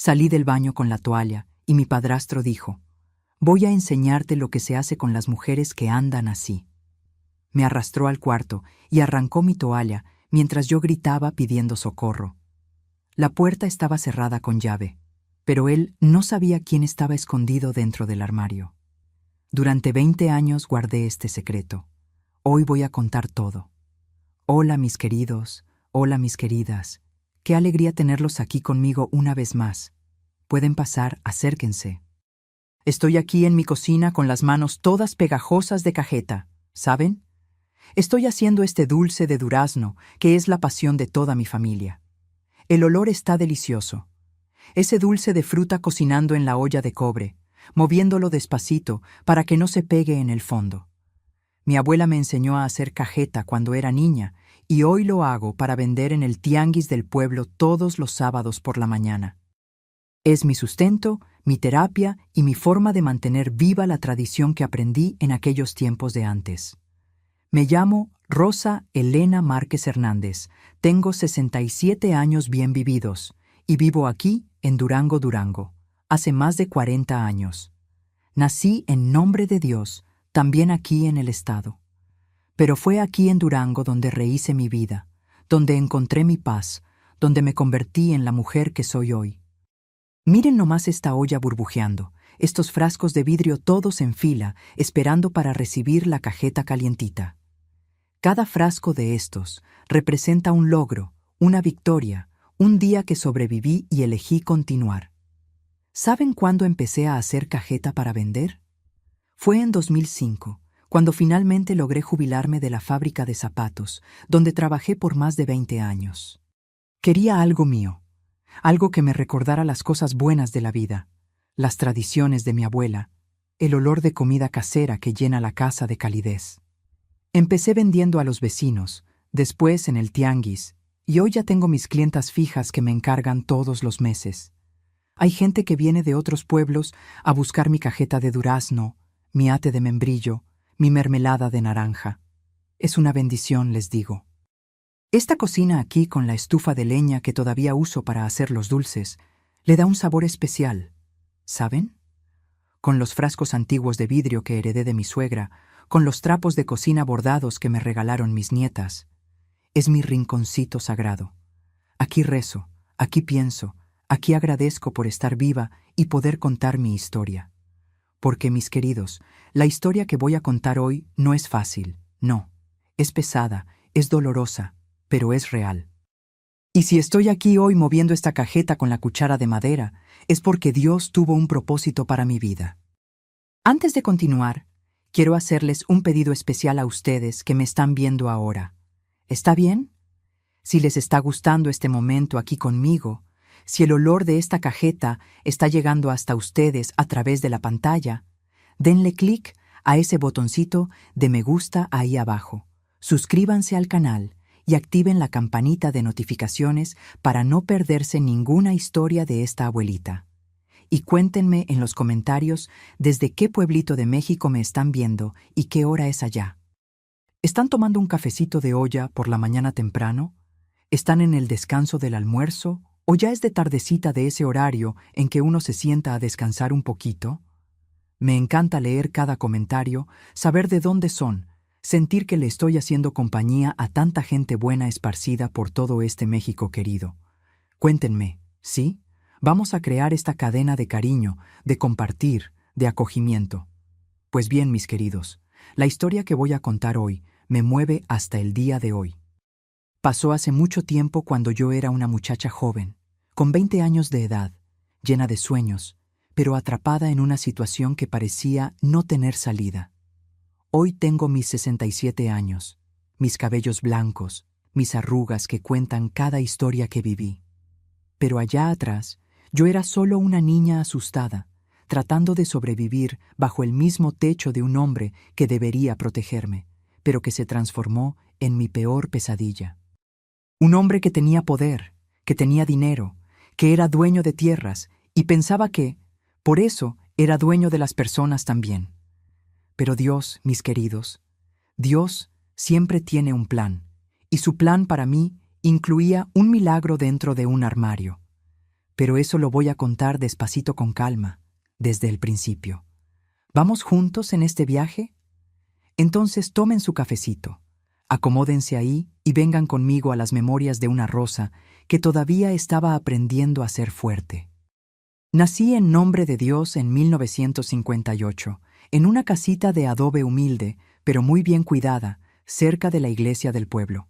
Salí del baño con la toalla y mi padrastro dijo: «Voy a enseñarte lo que se hace con las mujeres que andan así». Me arrastró al cuarto y arrancó mi toalla mientras yo gritaba pidiendo socorro. La puerta estaba cerrada con llave, pero él no sabía quién estaba escondido dentro del armario. Durante 20 años guardé este secreto. Hoy voy a contar todo. Hola, mis queridos, hola, mis queridas. Qué alegría tenerlos aquí conmigo una vez más. Pueden pasar, acérquense. Estoy aquí en mi cocina con las manos todas pegajosas de cajeta, ¿saben? Estoy haciendo este dulce de durazno, que es la pasión de toda mi familia. El olor está delicioso. Ese dulce de fruta cocinando en la olla de cobre, moviéndolo despacito para que no se pegue en el fondo. Mi abuela me enseñó a hacer cajeta cuando era niña y hoy lo hago para vender en el tianguis del pueblo todos los sábados por la mañana. Es mi sustento, mi terapia y mi forma de mantener viva la tradición que aprendí en aquellos tiempos de antes. Me llamo Rosa Elena Márquez Hernández, tengo 67 años bien vividos y vivo aquí, en Durango, Durango, hace más de 40 años. Nací en nombre de Dios, también aquí en el estado. Pero fue aquí en Durango donde rehice mi vida, donde encontré mi paz, donde me convertí en la mujer que soy hoy. Miren nomás esta olla burbujeando, estos frascos de vidrio todos en fila, esperando para recibir la cajeta calientita. Cada frasco de estos representa un logro, una victoria, un día que sobreviví y elegí continuar. ¿Saben cuándo empecé a hacer cajeta para vender? Fue en 2005, cuando finalmente logré jubilarme de la fábrica de zapatos, donde trabajé por más de 20 años. Quería algo mío, algo que me recordara las cosas buenas de la vida, las tradiciones de mi abuela, el olor de comida casera que llena la casa de calidez. Empecé vendiendo a los vecinos, después en el tianguis, y hoy ya tengo mis clientas fijas que me encargan todos los meses. Hay gente que viene de otros pueblos a buscar mi cajeta de durazno, mi ate de membrillo, mi mermelada de naranja. Es una bendición, les digo. Esta cocina aquí con la estufa de leña que todavía uso para hacer los dulces, le da un sabor especial, ¿saben? Con los frascos antiguos de vidrio que heredé de mi suegra, con los trapos de cocina bordados que me regalaron mis nietas. Es mi rinconcito sagrado. Aquí rezo, aquí pienso, aquí agradezco por estar viva y poder contar mi historia. Porque, mis queridos, la historia que voy a contar hoy no es fácil, no. Es pesada, es dolorosa, pero es real. Y si estoy aquí hoy moviendo esta cajeta con la cuchara de madera, es porque Dios tuvo un propósito para mi vida. Antes de continuar, quiero hacerles un pedido especial a ustedes que me están viendo ahora. ¿Está bien? Si les está gustando este momento aquí conmigo, si el olor de esta cajeta está llegando hasta ustedes a través de la pantalla, denle clic a ese botoncito de me gusta ahí abajo. Suscríbanse al canal y activen la campanita de notificaciones para no perderse ninguna historia de esta abuelita. Y cuéntenme en los comentarios desde qué pueblito de México me están viendo y qué hora es allá. ¿Están tomando un cafecito de olla por la mañana temprano? ¿Están en el descanso del almuerzo? ¿O ya es de tardecita de ese horario en que uno se sienta a descansar un poquito? Me encanta leer cada comentario, saber de dónde son, sentir que le estoy haciendo compañía a tanta gente buena esparcida por todo este México querido. Cuéntenme, ¿sí? Vamos a crear esta cadena de cariño, de compartir, de acogimiento. Pues bien, mis queridos, la historia que voy a contar hoy me mueve hasta el día de hoy. Pasó hace mucho tiempo cuando yo era una muchacha joven, con 20 años de edad, llena de sueños, pero atrapada en una situación que parecía no tener salida. Hoy tengo mis 67 años, mis cabellos blancos, mis arrugas que cuentan cada historia que viví. Pero allá atrás, yo era solo una niña asustada, tratando de sobrevivir bajo el mismo techo de un hombre que debería protegerme, pero que se transformó en mi peor pesadilla. Un hombre que tenía poder, que tenía dinero, que era dueño de tierras y pensaba que, por eso, era dueño de las personas también. Pero Dios, mis queridos, Dios siempre tiene un plan, y su plan para mí incluía un milagro dentro de un armario. pero eso lo voy a contar despacito con calma, desde el principio. ¿Vamos juntos en este viaje? Entonces tomen su cafecito, acomódense ahí y vengan conmigo a las memorias de una rosa que todavía estaba aprendiendo a ser fuerte. Nací en nombre de Dios en 1958, en una casita de adobe humilde, pero muy bien cuidada, cerca de la iglesia del pueblo.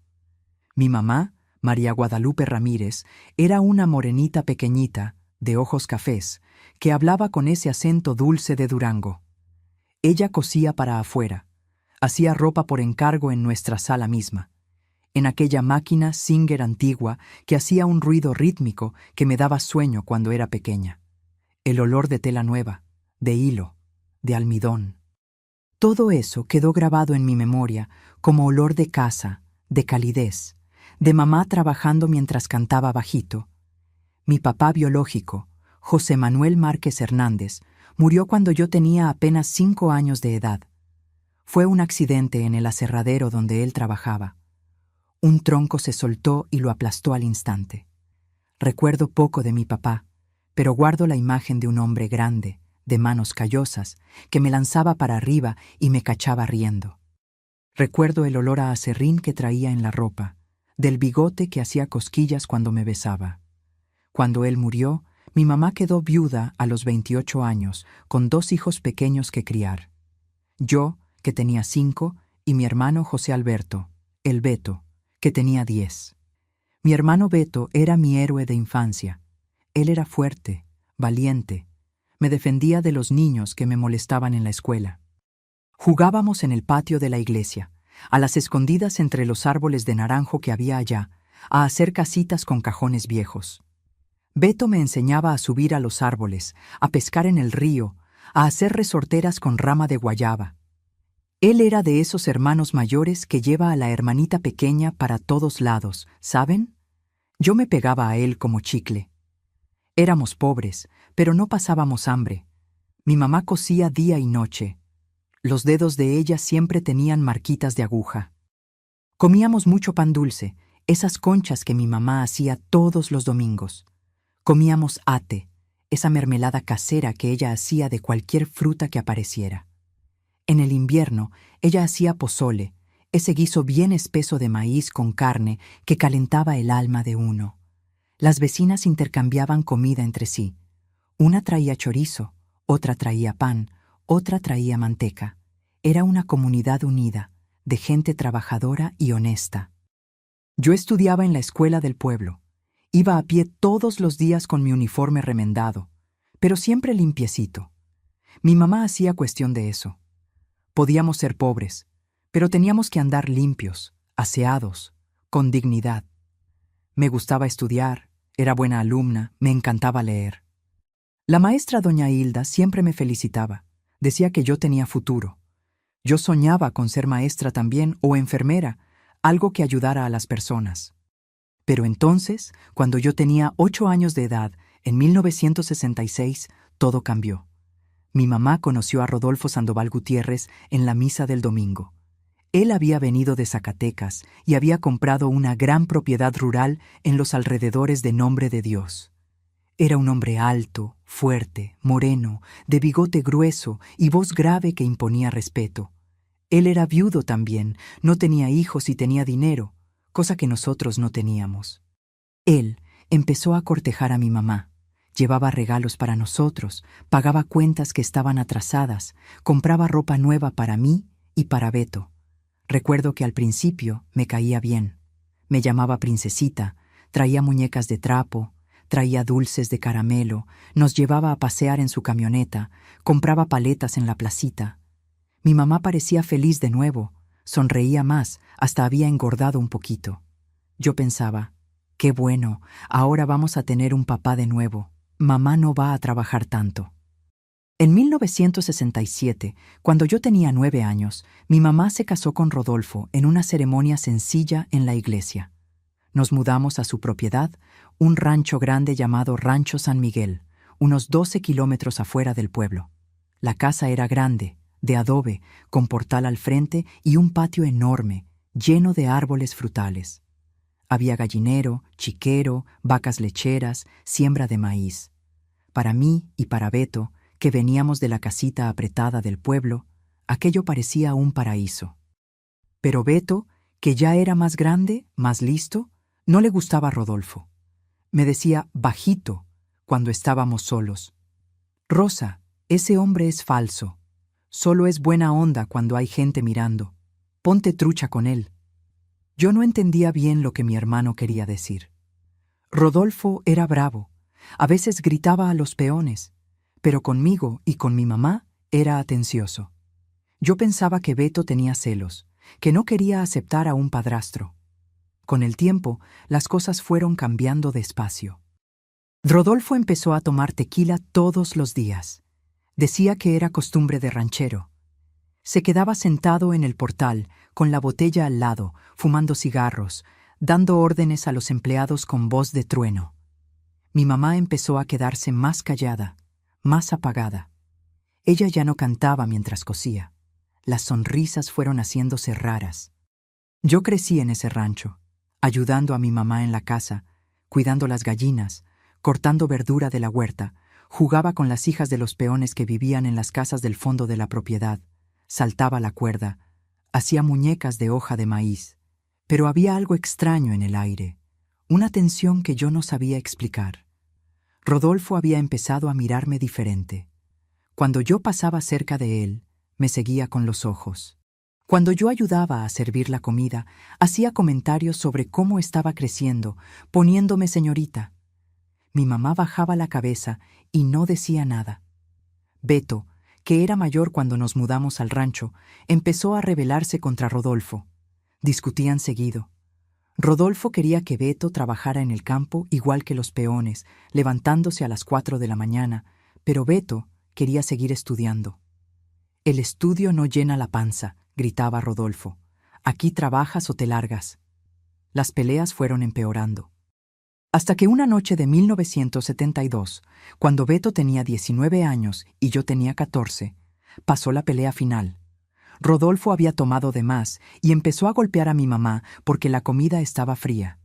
Mi mamá, María Guadalupe Ramírez, era una morenita pequeñita, de ojos cafés, que hablaba con ese acento dulce de Durango. Ella cosía para afuera, hacía ropa por encargo en nuestra sala misma, en aquella máquina Singer antigua que hacía un ruido rítmico que me daba sueño cuando era pequeña. El olor de tela nueva, de hilo, de almidón. Todo eso quedó grabado en mi memoria como olor de casa, de calidez, de mamá trabajando mientras cantaba bajito. Mi papá biológico, José Manuel Márquez Hernández, murió cuando yo tenía apenas 5 años de edad. Fue un accidente en el aserradero donde él trabajaba. Un tronco se soltó y lo aplastó al instante. Recuerdo poco de mi papá, pero guardo la imagen de un hombre grande, de manos callosas, que me lanzaba para arriba y me cachaba riendo. Recuerdo el olor a aserrín que traía en la ropa, del bigote que hacía cosquillas cuando me besaba. Cuando él murió, mi mamá quedó viuda a los 28 años, con 2 hijos pequeños que criar. Yo, que tenía 5, y mi hermano José Alberto, el Beto, que tenía 10. Mi hermano Beto era mi héroe de infancia. Él era fuerte, valiente. Me defendía de los niños que me molestaban en la escuela. Jugábamos en el patio de la iglesia, a las escondidas entre los árboles de naranjo que había allá, a hacer casitas con cajones viejos. Beto me enseñaba a subir a los árboles, a pescar en el río, a hacer resorteras con rama de guayaba. Él era de esos hermanos mayores que lleva a la hermanita pequeña para todos lados, ¿saben? Yo me pegaba a él como chicle. Éramos pobres, pero no pasábamos hambre. Mi mamá cosía día y noche. Los dedos de ella siempre tenían marquitas de aguja. Comíamos mucho pan dulce, esas conchas que mi mamá hacía todos los domingos. Comíamos ate, esa mermelada casera que ella hacía de cualquier fruta que apareciera. En el invierno, ella hacía pozole, ese guiso bien espeso de maíz con carne que calentaba el alma de uno. Las vecinas intercambiaban comida entre sí. Una traía chorizo, otra traía pan, otra traía manteca. Era una comunidad unida, de gente trabajadora y honesta. Yo estudiaba en la escuela del pueblo. Iba a pie todos los días con mi uniforme remendado, pero siempre limpiecito. Mi mamá hacía cuestión de eso. Podíamos ser pobres, pero teníamos que andar limpios, aseados, con dignidad. Me gustaba estudiar, era buena alumna, me encantaba leer. La maestra doña Hilda siempre me felicitaba, decía que yo tenía futuro. Yo soñaba con ser maestra también o enfermera, algo que ayudara a las personas. Pero entonces, cuando yo tenía 8 años de edad, en 1966, todo cambió. Mi mamá conoció a Rodolfo Sandoval Gutiérrez en la misa del domingo. Él había venido de Zacatecas y había comprado una gran propiedad rural en los alrededores de Nombre de Dios. Era un hombre alto, fuerte, moreno, de bigote grueso y voz grave que imponía respeto. Él era viudo también, no tenía hijos y tenía dinero, cosa que nosotros no teníamos. Él empezó a cortejar a mi mamá. Llevaba regalos para nosotros, pagaba cuentas que estaban atrasadas, compraba ropa nueva para mí y para Beto. Recuerdo que al principio me caía bien. Me llamaba princesita, traía muñecas de trapo, traía dulces de caramelo, nos llevaba a pasear en su camioneta, compraba paletas en la placita. Mi mamá parecía feliz de nuevo, sonreía más, hasta había engordado un poquito. Yo pensaba, qué bueno, ahora vamos a tener un papá de nuevo. Mamá no va a trabajar tanto. En 1967, cuando yo tenía 9 años, mi mamá se casó con Rodolfo en una ceremonia sencilla en la iglesia. Nos mudamos a su propiedad, un rancho grande llamado Rancho San Miguel, unos 12 kilómetros afuera del pueblo. La casa era grande, de adobe, con portal al frente y un patio enorme, lleno de árboles frutales. Había gallinero, chiquero, vacas lecheras, siembra de maíz. Para mí y para Beto, que veníamos de la casita apretada del pueblo, aquello parecía un paraíso. Pero Beto, que ya era más grande, más listo, no le gustaba a Rodolfo. Me decía bajito cuando estábamos solos: Rosa, ese hombre es falso. Solo es buena onda cuando hay gente mirando. Ponte trucha con él. Yo no entendía bien lo que mi hermano quería decir. Rodolfo era bravo. A veces gritaba a los peones, pero conmigo y con mi mamá era atencioso. Yo pensaba que Beto tenía celos, que no quería aceptar a un padrastro. Con el tiempo, las cosas fueron cambiando despacio. Rodolfo empezó a tomar tequila todos los días. Decía que era costumbre de ranchero. Se quedaba sentado en el portal, con la botella al lado, fumando cigarros, dando órdenes a los empleados con voz de trueno. Mi mamá empezó a quedarse más callada, más apagada. Ella ya no cantaba mientras cosía. Las sonrisas fueron haciéndose raras. Yo crecí en ese rancho, ayudando a mi mamá en la casa, cuidando las gallinas, cortando verdura de la huerta, jugaba con las hijas de los peones que vivían en las casas del fondo de la propiedad, saltaba la cuerda, hacía muñecas de hoja de maíz. Pero había algo extraño en el aire, una tensión que yo no sabía explicar. Rodolfo había empezado a mirarme diferente. Cuando yo pasaba cerca de él, me seguía con los ojos. Cuando yo ayudaba a servir la comida, hacía comentarios sobre cómo estaba creciendo, poniéndome señorita. Mi mamá bajaba la cabeza y no decía nada. Beto, que era mayor cuando nos mudamos al rancho, empezó a rebelarse contra Rodolfo. Discutían seguido. Rodolfo quería que Beto trabajara en el campo igual que los peones, levantándose a las 4 de la mañana, pero Beto quería seguir estudiando. «El estudio no llena la panza», gritaba Rodolfo. «Aquí trabajas o te largas». Las peleas fueron empeorando. Hasta que una noche de 1972, cuando Beto tenía 19 años y yo tenía 14, pasó la pelea final. Rodolfo había tomado de más y empezó a golpear a mi mamá porque la comida estaba fría.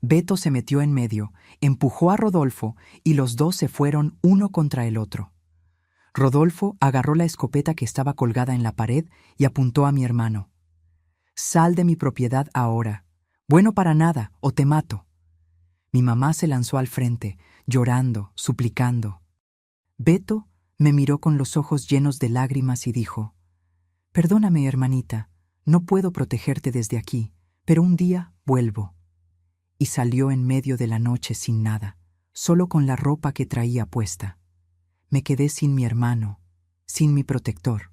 Beto se metió en medio, empujó a Rodolfo y los dos se fueron uno contra el otro. Rodolfo agarró la escopeta que estaba colgada en la pared y apuntó a mi hermano. «Sal de mi propiedad ahora. Bueno para nada, o te mato». Mi mamá se lanzó al frente, llorando, suplicando. Beto me miró con los ojos llenos de lágrimas y dijo: «Perdóname, hermanita, no puedo protegerte desde aquí, pero un día vuelvo». Y salió en medio de la noche sin nada, solo con la ropa que traía puesta. Me quedé sin mi hermano, sin mi protector.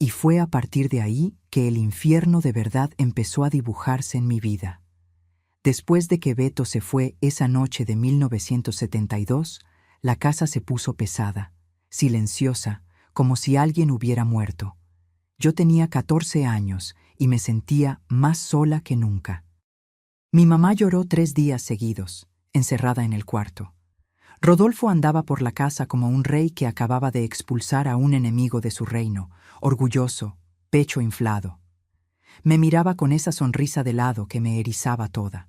Y fue a partir de ahí que el infierno de verdad empezó a dibujarse en mi vida. Después de que Beto se fue esa noche de 1972, la casa se puso pesada, silenciosa, como si alguien hubiera muerto. Yo tenía 14 años y me sentía más sola que nunca. Mi mamá lloró 3 días seguidos, encerrada en el cuarto. Rodolfo andaba por la casa como un rey que acababa de expulsar a un enemigo de su reino, orgulloso, pecho inflado. Me miraba con esa sonrisa de lado que me erizaba toda.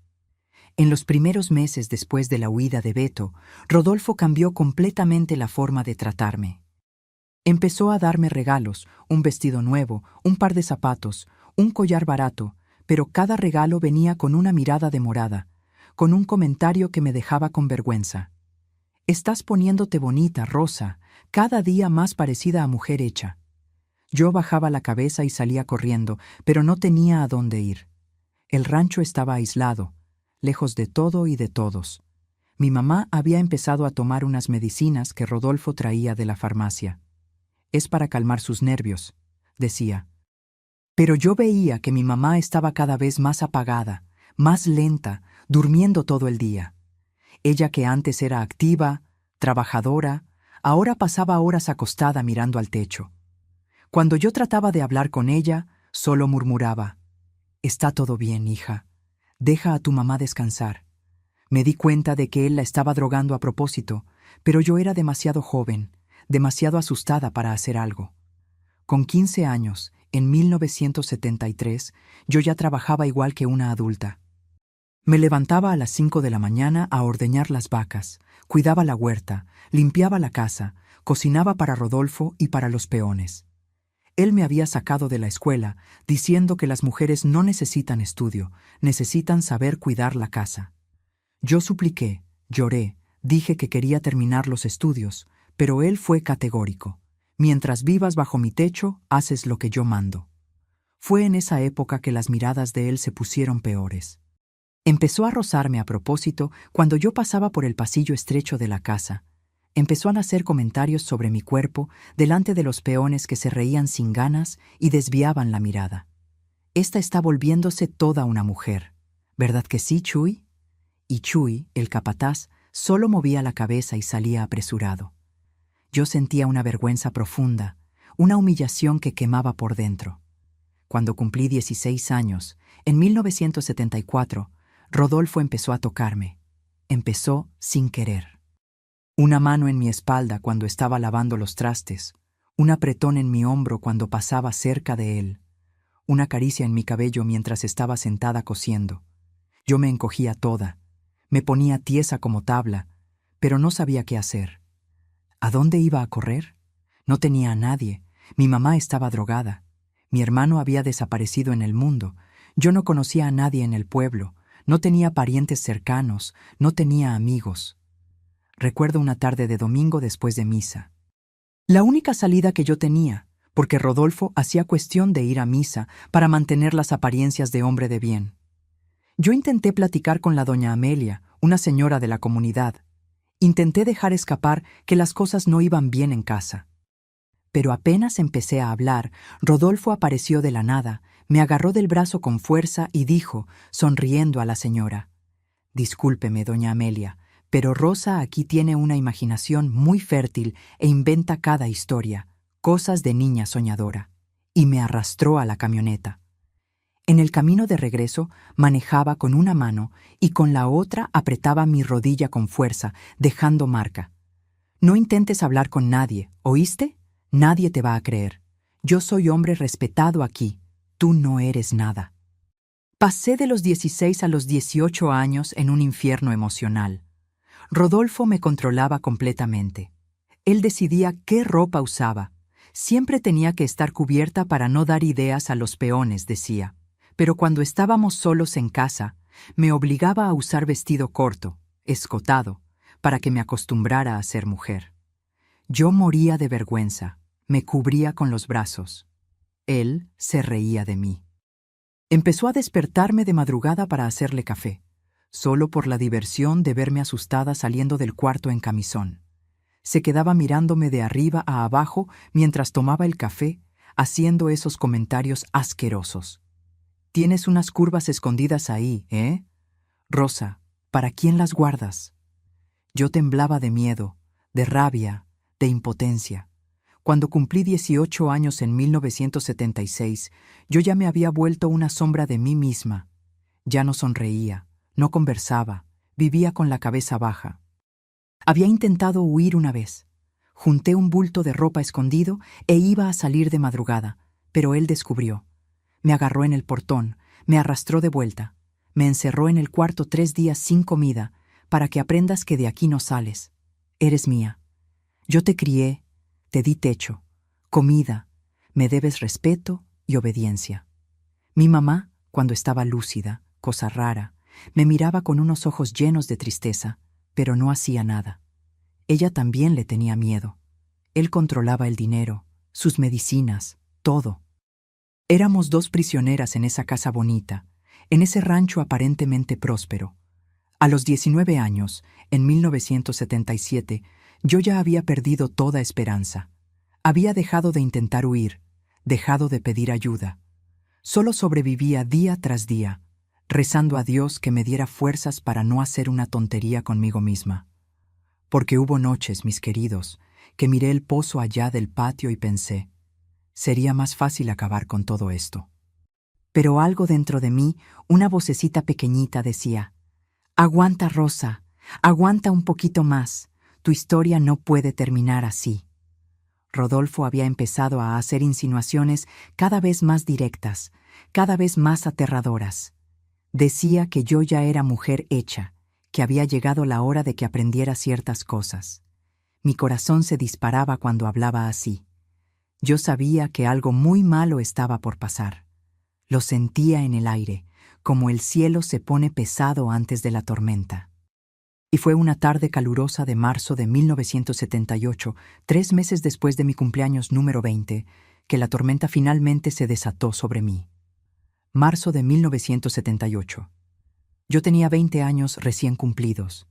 En los primeros meses después de la huida de Beto, Rodolfo cambió completamente la forma de tratarme. Empezó a darme regalos, un vestido nuevo, un par de zapatos, un collar barato, pero cada regalo venía con una mirada demorada, con un comentario que me dejaba con vergüenza. «Estás poniéndote bonita, Rosa, cada día más parecida a mujer hecha». Yo bajaba la cabeza y salía corriendo, pero no tenía a dónde ir. El rancho estaba aislado, lejos de todo y de todos. Mi mamá había empezado a tomar unas medicinas que Rodolfo traía de la farmacia. «Es para calmar sus nervios», decía. Pero yo veía que mi mamá estaba cada vez más apagada, más lenta, durmiendo todo el día. Ella, que antes era activa, trabajadora, ahora pasaba horas acostada mirando al techo. Cuando yo trataba de hablar con ella, solo murmuraba: «Está todo bien, hija. Deja a tu mamá descansar». Me di cuenta de que él la estaba drogando a propósito, pero yo era demasiado joven, demasiado asustada para hacer algo. Con 15 años, en 1973, yo ya trabajaba igual que una adulta. Me levantaba a las 5 de la mañana a ordeñar las vacas, cuidaba la huerta, limpiaba la casa, cocinaba para Rodolfo y para los peones. Él me había sacado de la escuela, diciendo que las mujeres no necesitan estudio, necesitan saber cuidar la casa. Yo supliqué, lloré, dije que quería terminar los estudios, pero él fue categórico. Mientras vivas bajo mi techo, haces lo que yo mando. Fue en esa época que las miradas de él se pusieron peores. Empezó a rozarme a propósito cuando yo pasaba por el pasillo estrecho de la casa. Empezó a hacer comentarios sobre mi cuerpo delante de los peones que se reían sin ganas y desviaban la mirada. Esta está volviéndose toda una mujer. ¿Verdad que sí, Chuy? Y Chuy, el capataz, solo movía la cabeza y salía apresurado. Yo sentía una vergüenza profunda, una humillación que quemaba por dentro. Cuando cumplí 16 años, en 1974, Rodolfo empezó a tocarme. Empezó sin querer. Una mano en mi espalda cuando estaba lavando los trastes, un apretón en mi hombro cuando pasaba cerca de él, una caricia en mi cabello mientras estaba sentada cosiendo. Yo me encogía toda, me ponía tiesa como tabla, pero no sabía qué hacer. ¿A dónde iba a correr? No tenía a nadie, mi mamá estaba drogada, mi hermano había desaparecido en el mundo, yo no conocía a nadie en el pueblo, no tenía parientes cercanos, no tenía amigos. Recuerdo una tarde de domingo después de misa. La única salida que yo tenía, porque Rodolfo hacía cuestión de ir a misa para mantener las apariencias de hombre de bien. Yo intenté platicar con la doña Amelia, una señora de la comunidad. Intenté dejar escapar que las cosas no iban bien en casa. Pero apenas empecé a hablar, Rodolfo apareció de la nada, me agarró del brazo con fuerza y dijo, sonriendo a la señora: «Discúlpeme, doña Amelia, pero Rosa aquí tiene una imaginación muy fértil e inventa cada historia, cosas de niña soñadora». Y me arrastró a la camioneta. En el camino de regreso manejaba con una mano y con la otra apretaba mi rodilla con fuerza, dejando marca. «No intentes hablar con nadie, ¿oíste? Nadie te va a creer. Yo soy hombre respetado aquí. Tú no eres nada». Pasé de los 16 a los 18 años en un infierno emocional. Rodolfo me controlaba completamente. Él decidía qué ropa usaba. Siempre tenía que estar cubierta para no dar ideas a los peones, decía. Pero cuando estábamos solos en casa, me obligaba a usar vestido corto, escotado, para que me acostumbrara a ser mujer. Yo moría de vergüenza, me cubría con los brazos. Él se reía de mí. Empezó a despertarme de madrugada para hacerle café, solo por la diversión de verme asustada saliendo del cuarto en camisón. Se quedaba mirándome de arriba a abajo mientras tomaba el café, haciendo esos comentarios asquerosos. «Tienes unas curvas escondidas ahí, ¿eh? Rosa, ¿para quién las guardas?» Yo temblaba de miedo, de rabia, de impotencia. Cuando cumplí 18 años en 1976, yo ya me había vuelto una sombra de mí misma. Ya no sonreía, no conversaba, vivía con la cabeza baja. Había intentado huir una vez. Junté un bulto de ropa escondido e iba a salir de madrugada, pero él descubrió. Me agarró en el portón, me arrastró de vuelta, me encerró en el cuarto 3 días sin comida, para que aprendas que de aquí no sales. Eres mía. Yo te crié, te di techo, comida, me debes respeto y obediencia. Mi mamá, cuando estaba lúcida, cosa rara, me miraba con unos ojos llenos de tristeza, pero no hacía nada. Ella también le tenía miedo. Él controlaba el dinero, sus medicinas, todo. Éramos 2 prisioneras en esa casa bonita, en ese rancho aparentemente próspero. A los 19 años, en 1977, yo ya había perdido toda esperanza. Había dejado de intentar huir, dejado de pedir ayuda. Solo sobrevivía día tras día, rezando a Dios que me diera fuerzas para no hacer una tontería conmigo misma. Porque hubo noches, mis queridos, que miré el pozo allá del patio y pensé, sería más fácil acabar con todo esto. Pero algo dentro de mí, una vocecita pequeñita decía, «Aguanta, Rosa, aguanta un poquito más. Tu historia no puede terminar así». Rodolfo había empezado a hacer insinuaciones cada vez más directas, cada vez más aterradoras. Decía que yo ya era mujer hecha, que había llegado la hora de que aprendiera ciertas cosas. Mi corazón se disparaba cuando hablaba así. Yo sabía que algo muy malo estaba por pasar. Lo sentía en el aire, como el cielo se pone pesado antes de la tormenta. Y fue una tarde calurosa de marzo de 1978, 3 meses después de mi cumpleaños número 20, que la tormenta finalmente se desató sobre mí. Marzo de 1978. Yo tenía 20 años recién cumplidos.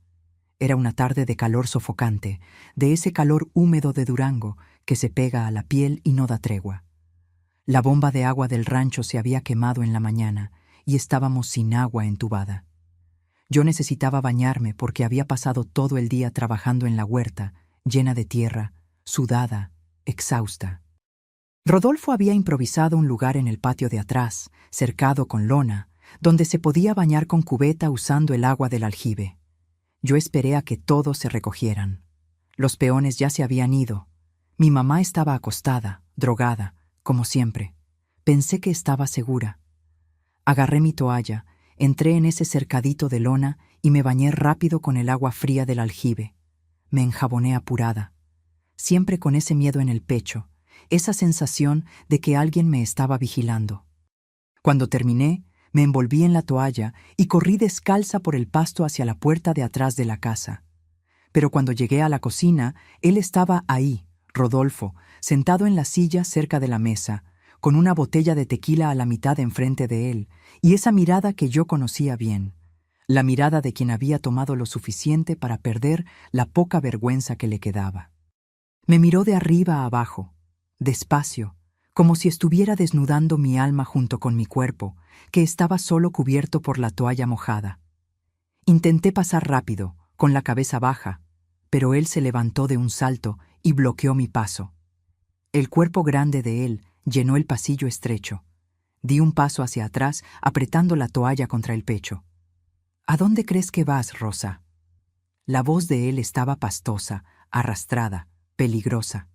Era una tarde de calor sofocante, de ese calor húmedo de Durango que se pega a la piel y no da tregua. La bomba de agua del rancho se había quemado en la mañana y estábamos sin agua entubada. Yo necesitaba bañarme porque había pasado todo el día trabajando en la huerta, llena de tierra, sudada, exhausta. Rodolfo había improvisado un lugar en el patio de atrás, cercado con lona, donde se podía bañar con cubeta usando el agua del aljibe. Yo esperé a que todos se recogieran. Los peones ya se habían ido. Mi mamá estaba acostada, drogada, como siempre. Pensé que estaba segura. Agarré mi toalla, entré en ese cercadito de lona y me bañé rápido con el agua fría del aljibe. Me enjaboné apurada, siempre con ese miedo en el pecho, esa sensación de que alguien me estaba vigilando. Cuando terminé, me envolví en la toalla y corrí descalza por el pasto hacia la puerta de atrás de la casa. Pero cuando llegué a la cocina, él estaba ahí, Rodolfo, sentado en la silla cerca de la mesa, con una botella de tequila a la mitad enfrente de él, y esa mirada que yo conocía bien, la mirada de quien había tomado lo suficiente para perder la poca vergüenza que le quedaba. Me miró de arriba a abajo, despacio, como si estuviera desnudando mi alma junto con mi cuerpo, que estaba solo cubierto por la toalla mojada. Intenté pasar rápido, con la cabeza baja, pero él se levantó de un salto y bloqueó mi paso. El cuerpo grande de él llenó el pasillo estrecho. Di un paso hacia atrás, apretando la toalla contra el pecho. ¿A dónde crees que vas, Rosa? La voz de él estaba pastosa, arrastrada, peligrosa.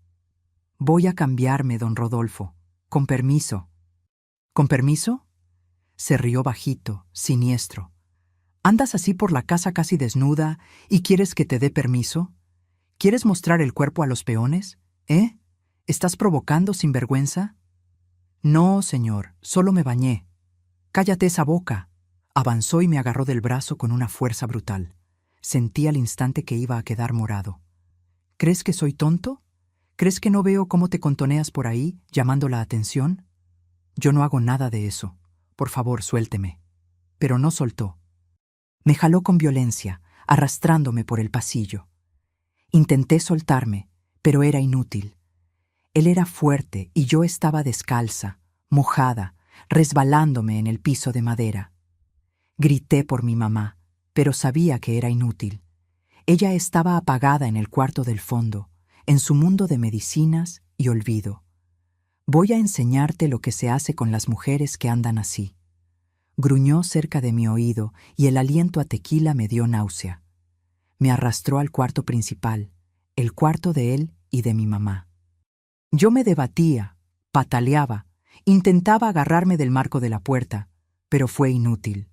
Voy a cambiarme, don Rodolfo. Con permiso. ¿Con permiso? Se rió bajito, siniestro. ¿Andas así por la casa casi desnuda y quieres que te dé permiso? ¿Quieres mostrar el cuerpo a los peones? ¿Eh? ¿Estás provocando sin vergüenza? No, señor, solo me bañé. Cállate esa boca. Avanzó y me agarró del brazo con una fuerza brutal. Sentí al instante que iba a quedar morado. ¿Crees que soy tonto? ¿Crees que no veo cómo te contoneas por ahí, llamando la atención? Yo no hago nada de eso. Por favor, suélteme. Pero no soltó. Me jaló con violencia, arrastrándome por el pasillo. Intenté soltarme, pero era inútil. Él era fuerte y yo estaba descalza, mojada, resbalándome en el piso de madera. Grité por mi mamá, pero sabía que era inútil. Ella estaba apagada en el cuarto del fondo, en su mundo de medicinas y olvido. Voy a enseñarte lo que se hace con las mujeres que andan así. Gruñó cerca de mi oído y el aliento a tequila me dio náusea. Me arrastró al cuarto principal, el cuarto de él y de mi mamá. Yo me debatía, pataleaba, intentaba agarrarme del marco de la puerta, pero fue inútil.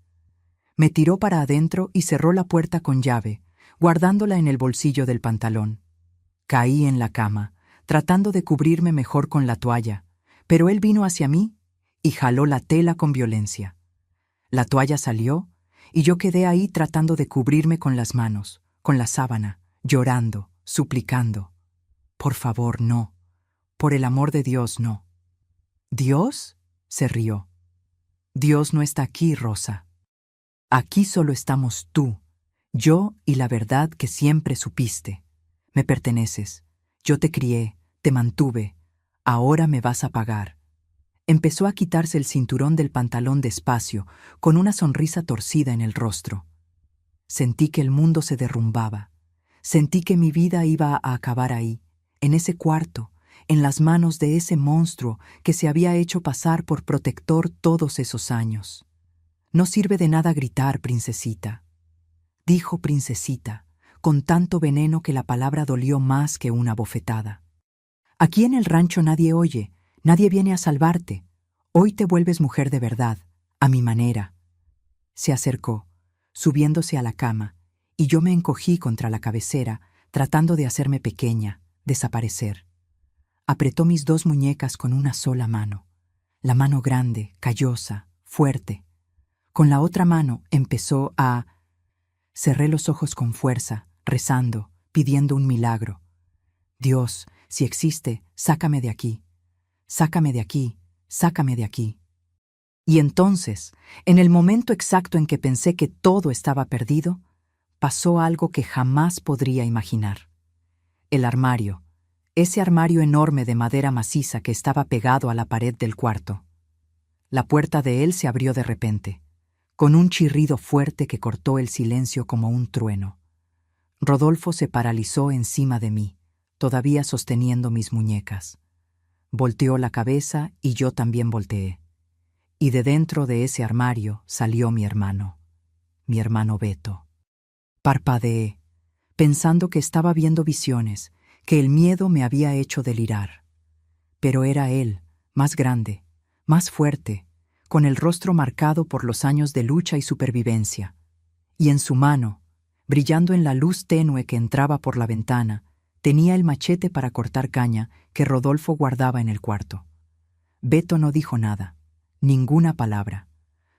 Me tiró para adentro y cerró la puerta con llave, guardándola en el bolsillo del pantalón. Caí en la cama, tratando de cubrirme mejor con la toalla, pero él vino hacia mí y jaló la tela con violencia. La toalla salió y yo quedé ahí tratando de cubrirme con las manos, con la sábana, llorando, suplicando. Por favor, no. Por el amor de Dios, no. ¿Dios? Se rió. Dios no está aquí, Rosa. Aquí solo estamos tú, yo y la verdad que siempre supiste. Me perteneces. Yo te crié, te mantuve. Ahora me vas a pagar. Empezó a quitarse el cinturón del pantalón despacio, con una sonrisa torcida en el rostro. Sentí que el mundo se derrumbaba. Sentí que mi vida iba a acabar ahí, en ese cuarto, en las manos de ese monstruo que se había hecho pasar por protector todos esos años. No sirve de nada gritar, princesita. Dijo princesita, con tanto veneno que la palabra dolió más que una bofetada. Aquí en el rancho nadie oye, nadie viene a salvarte. Hoy te vuelves mujer de verdad, a mi manera. Se acercó, subiéndose a la cama, y yo me encogí contra la cabecera, tratando de hacerme pequeña, desaparecer. Apretó mis dos muñecas con una sola mano, la mano grande, callosa, fuerte. Con la otra mano empezó a... Cerré los ojos con fuerza, rezando, pidiendo un milagro. Dios, si existe, sácame de aquí. Sácame de aquí, sácame de aquí. Y entonces, en el momento exacto en que pensé que todo estaba perdido, pasó algo que jamás podría imaginar. El armario, ese armario enorme de madera maciza que estaba pegado a la pared del cuarto. La puerta de él se abrió de repente, con un chirrido fuerte que cortó el silencio como un trueno. Rodolfo se paralizó encima de mí, todavía sosteniendo mis muñecas. Volteó la cabeza y yo también volteé. Y de dentro de ese armario salió mi hermano Beto. Parpadeé, pensando que estaba viendo visiones, que el miedo me había hecho delirar. Pero era él, más grande, más fuerte, con el rostro marcado por los años de lucha y supervivencia. Y en su mano, brillando en la luz tenue que entraba por la ventana, tenía el machete para cortar caña que Rodolfo guardaba en el cuarto. Beto no dijo nada, ninguna palabra.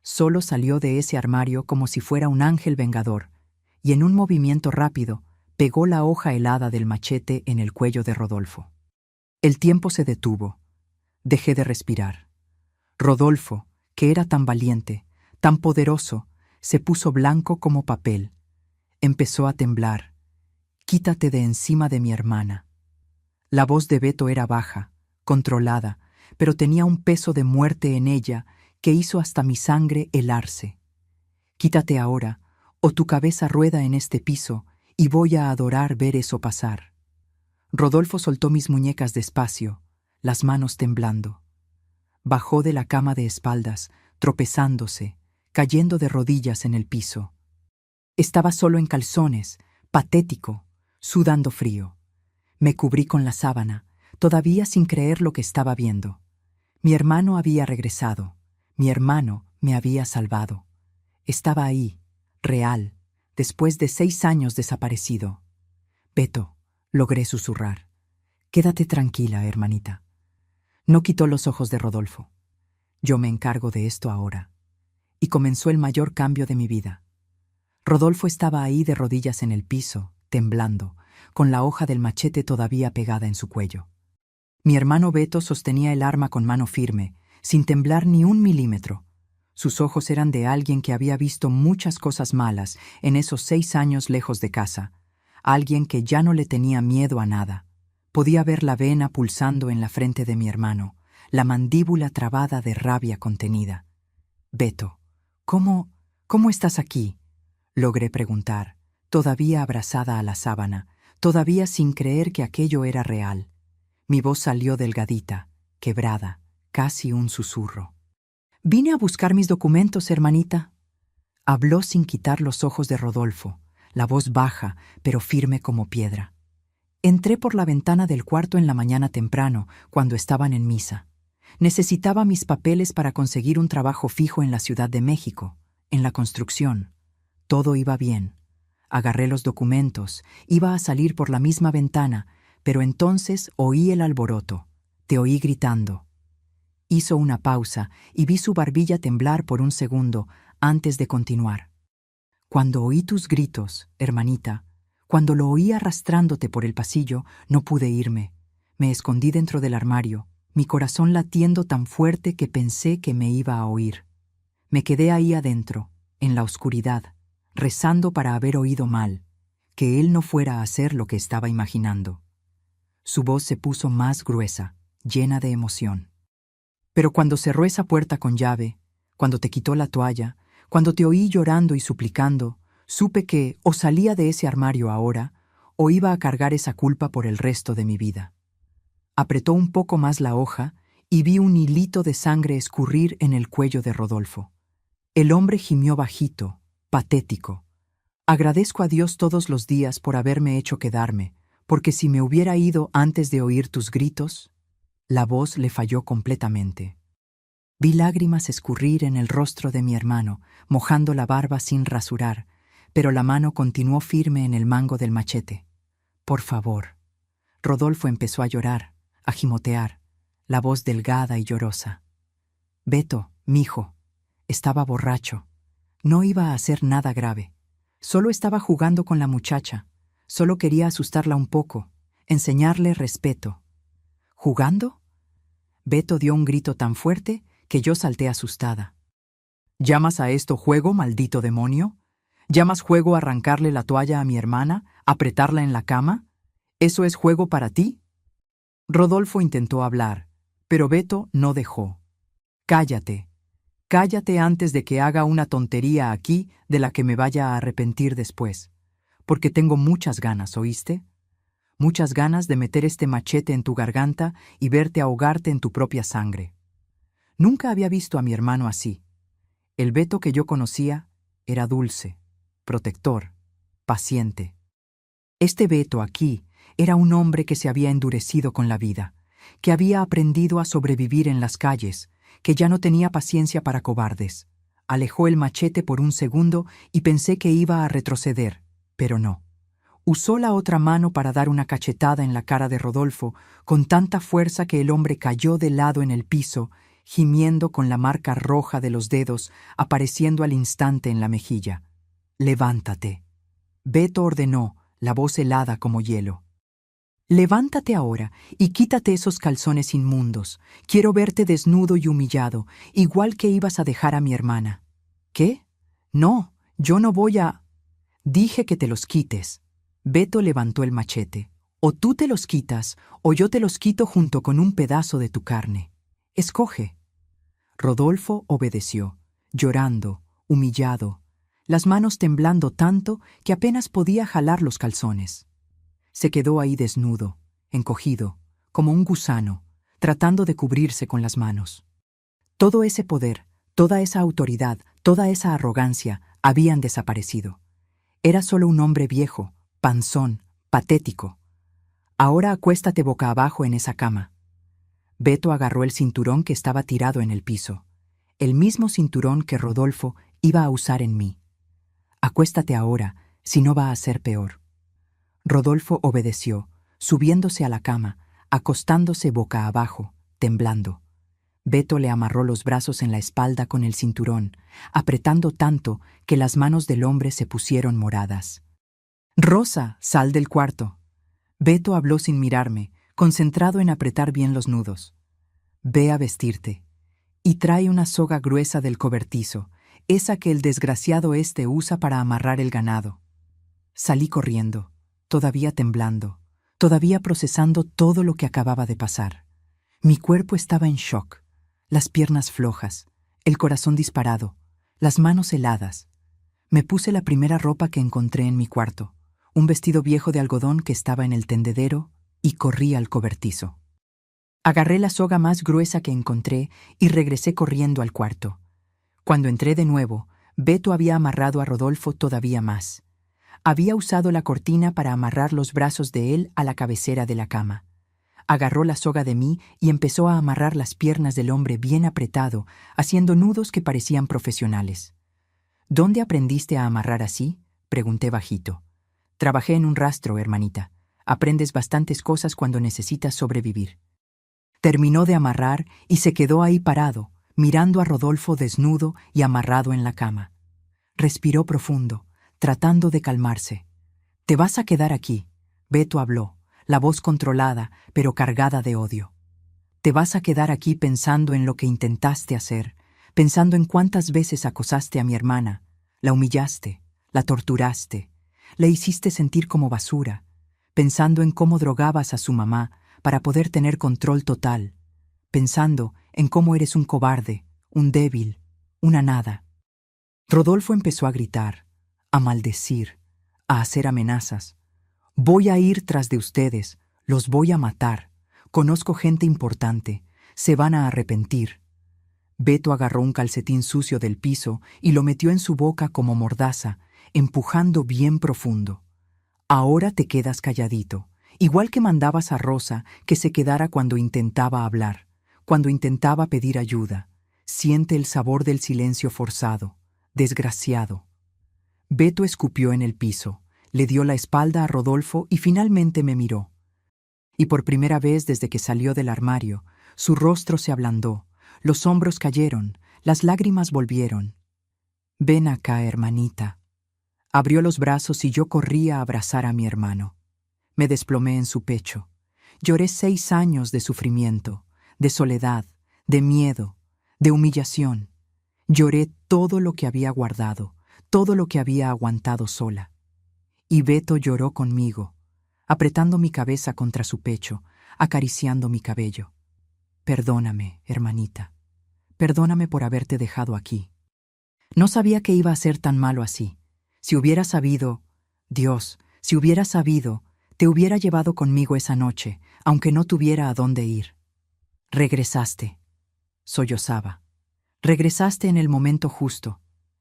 Solo salió de ese armario como si fuera un ángel vengador, y en un movimiento rápido pegó la hoja helada del machete en el cuello de Rodolfo. El tiempo se detuvo. Dejé de respirar. Rodolfo, que era tan valiente, tan poderoso, se puso blanco como papel. Empezó a temblar. «Quítate de encima de mi hermana». La voz de Beto era baja, controlada, pero tenía un peso de muerte en ella que hizo hasta mi sangre helarse. «Quítate ahora, o tu cabeza rueda en este piso, y voy a adorar ver eso pasar». Rodolfo soltó mis muñecas despacio, las manos temblando. Bajó de la cama de espaldas, tropezándose, cayendo de rodillas en el piso. Estaba solo en calzones, patético, sudando frío. Me cubrí con la sábana, todavía sin creer lo que estaba viendo. Mi hermano había regresado. Mi hermano me había salvado. Estaba ahí, real, después de 6 años desaparecido. «Beto», logré susurrar. «Quédate tranquila, hermanita». No quitó los ojos de Rodolfo. «Yo me encargo de esto ahora». Y comenzó el mayor cambio de mi vida. Rodolfo estaba ahí de rodillas en el piso, temblando, con la hoja del machete todavía pegada en su cuello. Mi hermano Beto sostenía el arma con mano firme, sin temblar ni un milímetro. Sus ojos eran de alguien que había visto muchas cosas malas en esos 6 años lejos de casa, alguien que ya no le tenía miedo a nada. Podía ver la vena pulsando en la frente de mi hermano, la mandíbula trabada de rabia contenida. «Beto, ¿cómo estás aquí?», logré preguntar, todavía abrazada a la sábana, todavía sin creer que aquello era real. Mi voz salió delgadita, quebrada, casi un susurro. «Vine a buscar mis documentos, hermanita». Habló sin quitar los ojos de Rodolfo, la voz baja, pero firme como piedra. Entré por la ventana del cuarto en la mañana temprano, cuando estaban en misa. Necesitaba mis papeles para conseguir un trabajo fijo en la Ciudad de México, en la construcción. Todo iba bien. Agarré los documentos, iba a salir por la misma ventana, pero entonces oí el alboroto. Te oí gritando. Hizo una pausa y vi su barbilla temblar por un segundo antes de continuar. «Cuando oí tus gritos, hermanita, cuando lo oí arrastrándote por el pasillo, no pude irme. Me escondí dentro del armario, mi corazón latiendo tan fuerte que pensé que me iba a oír. Me quedé ahí adentro, en la oscuridad, rezando para haber oído mal, que él no fuera a hacer lo que estaba imaginando». Su voz se puso más gruesa, llena de emoción. «Pero cuando cerró esa puerta con llave, cuando te quitó la toalla, cuando te oí llorando y suplicando, supe que o salía de ese armario ahora, o iba a cargar esa culpa por el resto de mi vida». Apretó un poco más la hoja y vi un hilito de sangre escurrir en el cuello de Rodolfo. El hombre gimió bajito, patético. «Agradezco a Dios todos los días por haberme hecho quedarme, porque si me hubiera ido antes de oír tus gritos...». La voz le falló completamente. Vi lágrimas escurrir en el rostro de mi hermano, mojando la barba sin rasurar, pero la mano continuó firme en el mango del machete. «Por favor». Rodolfo empezó a llorar, a gimotear, la voz delgada y llorosa. «Beto, mijo, estaba borracho. No iba a hacer nada grave. Solo estaba jugando con la muchacha. Solo quería asustarla un poco, enseñarle respeto». «¿Jugando?». Beto dio un grito tan fuerte que yo salté asustada. «¿Llamas a esto juego, maldito demonio? ¿Llamas juego arrancarle la toalla a mi hermana, apretarla en la cama? ¿Eso es juego para ti?». Rodolfo intentó hablar, pero Beto no dejó. «Cállate. Cállate antes de que haga una tontería aquí de la que me vaya a arrepentir después. Porque tengo muchas ganas, ¿oíste? Muchas ganas de meter este machete en tu garganta y verte ahogarte en tu propia sangre». Nunca había visto a mi hermano así. El Beto que yo conocía era dulce, protector, paciente. Este Beto aquí era un hombre que se había endurecido con la vida, que había aprendido a sobrevivir en las calles, que ya no tenía paciencia para cobardes. Alejó el machete por un segundo y pensé que iba a retroceder, pero no. Usó la otra mano para dar una cachetada en la cara de Rodolfo con tanta fuerza que el hombre cayó de lado en el piso, gimiendo con la marca roja de los dedos apareciendo al instante en la mejilla. «Levántate». Beto ordenó, la voz helada como hielo. «Levántate ahora y quítate esos calzones inmundos. Quiero verte desnudo y humillado, igual que ibas a dejar a mi hermana». «¿Qué? No, yo no voy a...». «Dije que te los quites». Beto levantó el machete. «O tú te los quitas, o yo te los quito junto con un pedazo de tu carne. Escoge». Rodolfo obedeció, llorando, humillado, las manos temblando tanto que apenas podía jalar los calzones. Se quedó ahí desnudo, encogido, como un gusano, tratando de cubrirse con las manos. Todo ese poder, toda esa autoridad, toda esa arrogancia habían desaparecido. Era solo un hombre viejo, panzón, patético. «Ahora acuéstate boca abajo en esa cama». Beto agarró el cinturón que estaba tirado en el piso, el mismo cinturón que Rodolfo iba a usar en mí. «Acuéstate ahora, si no va a ser peor». Rodolfo obedeció, subiéndose a la cama, acostándose boca abajo, temblando. Beto le amarró los brazos en la espalda con el cinturón, apretando tanto que las manos del hombre se pusieron moradas. «Rosa, sal del cuarto». Beto habló sin mirarme, concentrado en apretar bien los nudos. «Ve a vestirte. Y trae una soga gruesa del cobertizo, esa que el desgraciado este usa para amarrar el ganado». Salí corriendo, todavía temblando, todavía procesando todo lo que acababa de pasar. Mi cuerpo estaba en shock, las piernas flojas, el corazón disparado, las manos heladas. Me puse la primera ropa que encontré en mi cuarto, un vestido viejo de algodón que estaba en el tendedero, y corrí al cobertizo. Agarré la soga más gruesa que encontré y regresé corriendo al cuarto. Cuando entré de nuevo, Beto había amarrado a Rodolfo todavía más. Había usado la cortina para amarrar los brazos de él a la cabecera de la cama. Agarró la soga de mí y empezó a amarrar las piernas del hombre bien apretado, haciendo nudos que parecían profesionales. «¿Dónde aprendiste a amarrar así?», pregunté bajito. «Trabajé en un rastro, hermanita. Aprendes bastantes cosas cuando necesitas sobrevivir». Terminó de amarrar y se quedó ahí parado, mirando a Rodolfo desnudo y amarrado en la cama. Respiró profundo, tratando de calmarse. «Te vas a quedar aquí», Beto habló, la voz controlada, pero cargada de odio. «Te vas a quedar aquí pensando en lo que intentaste hacer, pensando en cuántas veces acosaste a mi hermana, la humillaste, la torturaste, le hiciste sentir como basura, pensando en cómo drogabas a su mamá para poder tener control total, pensando en cómo eres un cobarde, un débil, una nada». Rodolfo empezó a gritar, a maldecir, a hacer amenazas. «Voy a ir tras de ustedes, los voy a matar. Conozco gente importante, se van a arrepentir». Beto agarró un calcetín sucio del piso y lo metió en su boca como mordaza, empujando bien profundo. «Ahora te quedas calladito, igual que mandabas a Rosa que se quedara cuando intentaba hablar, cuando intentaba pedir ayuda. Siente el sabor del silencio forzado, desgraciado. Beto escupió en el piso, le dio la espalda a Rodolfo y finalmente me miró. Y por primera vez desde que salió del armario, su rostro se ablandó, los hombros cayeron, las lágrimas volvieron. «Ven acá, hermanita». Abrió los brazos y yo corrí a abrazar a mi hermano. Me desplomé en su pecho. Lloré 6 años de sufrimiento, de soledad, de miedo, de humillación. Lloré todo lo que había guardado, todo lo que había aguantado sola. Y Beto lloró conmigo, apretando mi cabeza contra su pecho, acariciando mi cabello. «Perdóname, hermanita. Perdóname por haberte dejado aquí. No sabía que iba a ser tan malo así. Si hubiera sabido, Dios, si hubiera sabido, te hubiera llevado conmigo esa noche, aunque no tuviera a dónde ir». «Regresaste», sollozaba. «Regresaste en el momento justo.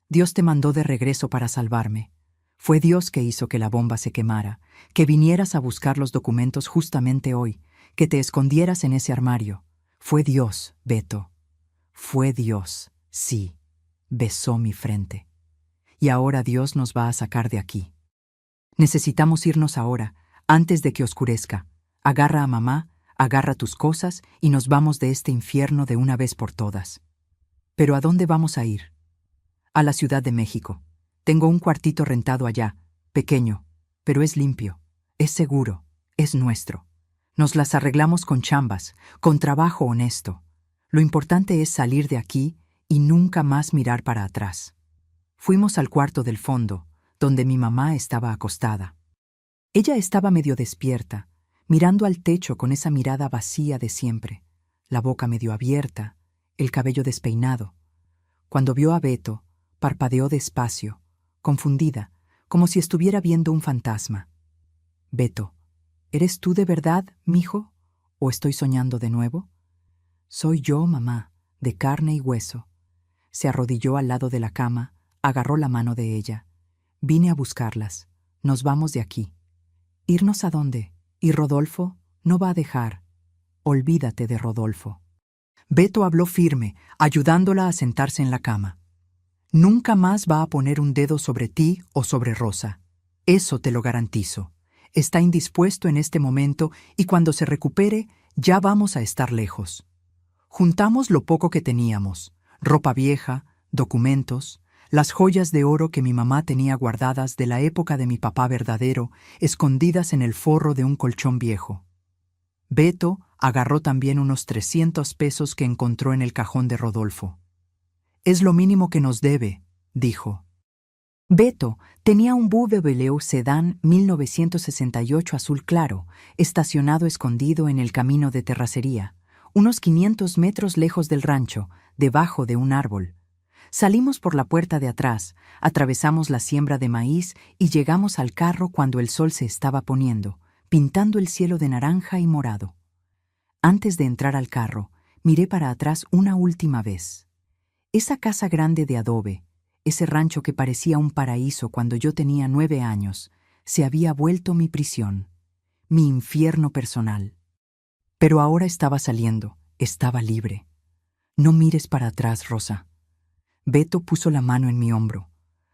Dios te mandó de regreso para salvarme. Fue Dios que hizo que la bomba se quemara, que vinieras a buscar los documentos justamente hoy, que te escondieras en ese armario. Fue Dios, Beto. Fue Dios, sí». Besó mi frente. «Y ahora Dios nos va a sacar de aquí. Necesitamos irnos ahora, antes de que oscurezca. Agarra a mamá, agarra tus cosas y nos vamos de este infierno de una vez por todas». «¿Pero a dónde vamos a ir?» «A la Ciudad de México. Tengo un cuartito rentado allá, pequeño, pero es limpio, es seguro, es nuestro. Nos las arreglamos con chambas, con trabajo honesto. Lo importante es salir de aquí y nunca más mirar para atrás». Fuimos al cuarto del fondo, donde mi mamá estaba acostada. Ella estaba medio despierta, mirando al techo con esa mirada vacía de siempre, la boca medio abierta, el cabello despeinado. Cuando vio a Beto, parpadeó despacio, confundida, como si estuviera viendo un fantasma. «Beto, ¿eres tú de verdad, mijo? ¿O estoy soñando de nuevo?» «Soy yo, mamá, de carne y hueso». Se arrodilló al lado de la cama, agarró la mano de ella. «Vine a buscarlas. Nos vamos de aquí». «¿Irnos a dónde? ¿Y Rodolfo? No va a dejar». «Olvídate de Rodolfo». Beto habló firme, ayudándola a sentarse en la cama. «Nunca más va a poner un dedo sobre ti o sobre Rosa. Eso te lo garantizo. Está indispuesto en este momento y cuando se recupere ya vamos a estar lejos». Juntamos lo poco que teníamos, ropa vieja, documentos, las joyas de oro que mi mamá tenía guardadas de la época de mi papá verdadero, escondidas en el forro de un colchón viejo. Beto agarró también unos 300 pesos que encontró en el cajón de Rodolfo. «Es lo mínimo que nos debe», dijo. Beto tenía un BMW Sedán 1968 azul claro, estacionado escondido en el camino de terracería, unos 500 metros lejos del rancho, debajo de un árbol. Salimos por la puerta de atrás, atravesamos la siembra de maíz y llegamos al carro cuando el sol se estaba poniendo, pintando el cielo de naranja y morado. Antes de entrar al carro, miré para atrás una última vez. Esa casa grande de adobe, ese rancho que parecía un paraíso cuando yo tenía 9 años, se había vuelto mi prisión, mi infierno personal. Pero ahora estaba saliendo, estaba libre. «No mires para atrás, Rosa». Beto puso la mano en mi hombro.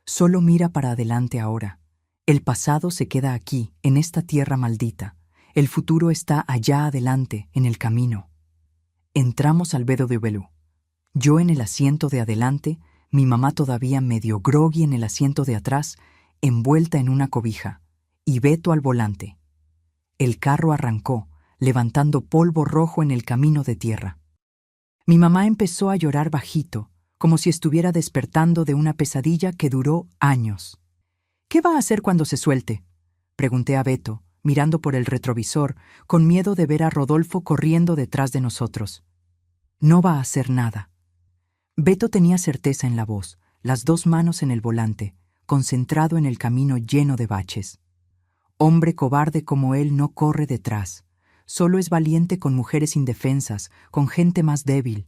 «Solo mira para adelante ahora. El pasado se queda aquí, en esta tierra maldita. El futuro está allá adelante, en el camino». Entramos al BMW. Yo en el asiento de adelante, mi mamá todavía medio groggy en el asiento de atrás, envuelta en una cobija, y Beto al volante. El carro arrancó, levantando polvo rojo en el camino de tierra. Mi mamá empezó a llorar bajito, como si estuviera despertando de una pesadilla que duró años. «¿Qué va a hacer cuando se suelte?», pregunté a Beto, mirando por el retrovisor, con miedo de ver a Rodolfo corriendo detrás de nosotros. «No va a hacer nada». Beto tenía certeza en la voz, las 2 manos en el volante, concentrado en el camino lleno de baches. Hombre cobarde como él no corre detrás, solo es valiente con mujeres indefensas, con gente más débil.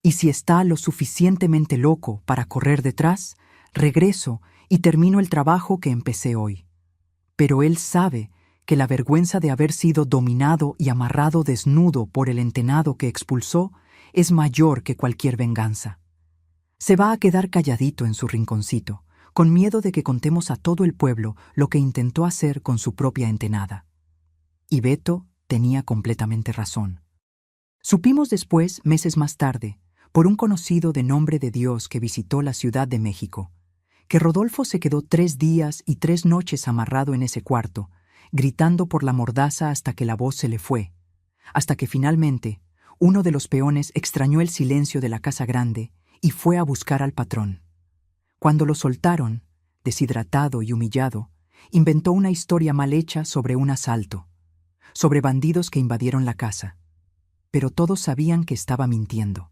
Y si está lo suficientemente loco para correr detrás, regreso y termino el trabajo que empecé hoy. Pero él sabe que la vergüenza de haber sido dominado y amarrado desnudo por el entenado que expulsó es mayor que cualquier venganza. Se va a quedar calladito en su rinconcito, con miedo de que contemos a todo el pueblo lo que intentó hacer con su propia entenada. Y Beto tenía completamente razón. Supimos después, meses más tarde, por un conocido de nombre de Dios que visitó la Ciudad de México, que Rodolfo se quedó 3 días y 3 noches amarrado en ese cuarto, gritando por la mordaza hasta que la voz se le fue, hasta que finalmente uno de los peones extrañó el silencio de la casa grande y fue a buscar al patrón. Cuando lo soltaron, deshidratado y humillado, inventó una historia mal hecha sobre un asalto, sobre bandidos que invadieron la casa. Pero todos sabían que estaba mintiendo.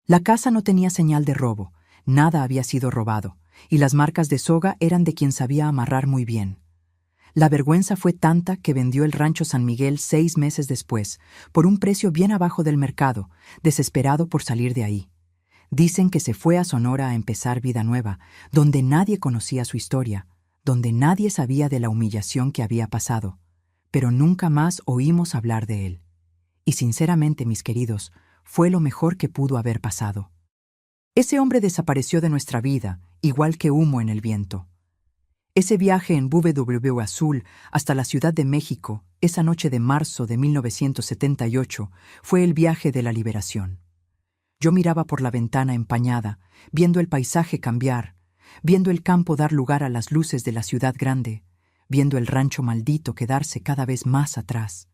La casa no tenía señal de robo, nada había sido robado, y las marcas de soga eran de quien sabía amarrar muy bien. La vergüenza fue tanta que vendió el rancho San Miguel 6 meses después, por un precio bien abajo del mercado, desesperado por salir de ahí. Dicen que se fue a Sonora a empezar vida nueva, donde nadie conocía su historia, donde nadie sabía de la humillación que había pasado, pero nunca más oímos hablar de él. Y sinceramente, mis queridos, fue lo mejor que pudo haber pasado. Ese hombre desapareció de nuestra vida, igual que humo en el viento. Ese viaje en BW Azul hasta la Ciudad de México, esa noche de marzo de 1978, fue el viaje de la liberación. Yo miraba por la ventana empañada, viendo el paisaje cambiar, viendo el campo dar lugar a las luces de la ciudad grande, viendo el rancho maldito quedarse cada vez más atrás.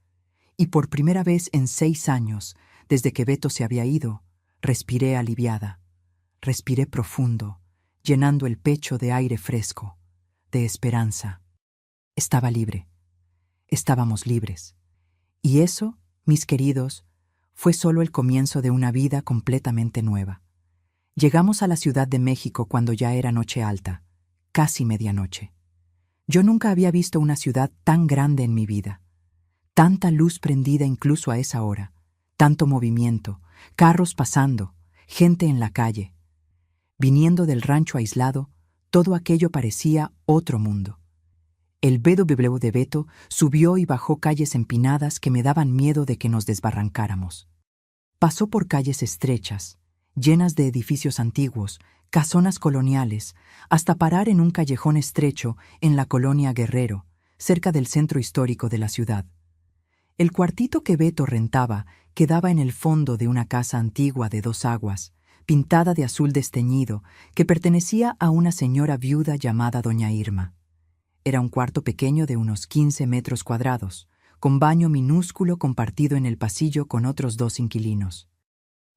Y por primera vez en 6 años, desde que Beto se había ido, respiré aliviada. Respiré profundo, llenando el pecho de aire fresco, de esperanza. Estaba libre. Estábamos libres. Y eso, mis queridos, fue solo el comienzo de una vida completamente nueva. Llegamos a la Ciudad de México cuando ya era noche alta, casi medianoche. Yo nunca había visto una ciudad tan grande en mi vida. Tanta luz prendida incluso a esa hora, tanto movimiento, carros pasando, gente en la calle. Viniendo del rancho aislado, todo aquello parecía otro mundo. El BW de Beto subió y bajó calles empinadas que me daban miedo de que nos desbarrancáramos. Pasó por calles estrechas, llenas de edificios antiguos, casonas coloniales, hasta parar en un callejón estrecho en la colonia Guerrero, cerca del centro histórico de la ciudad. El cuartito que Beto rentaba quedaba en el fondo de una casa antigua de 2 aguas, pintada de azul desteñido, que pertenecía a una señora viuda llamada Doña Irma. Era un cuarto pequeño de unos 15 metros cuadrados, con baño minúsculo compartido en el pasillo con otros 2 inquilinos.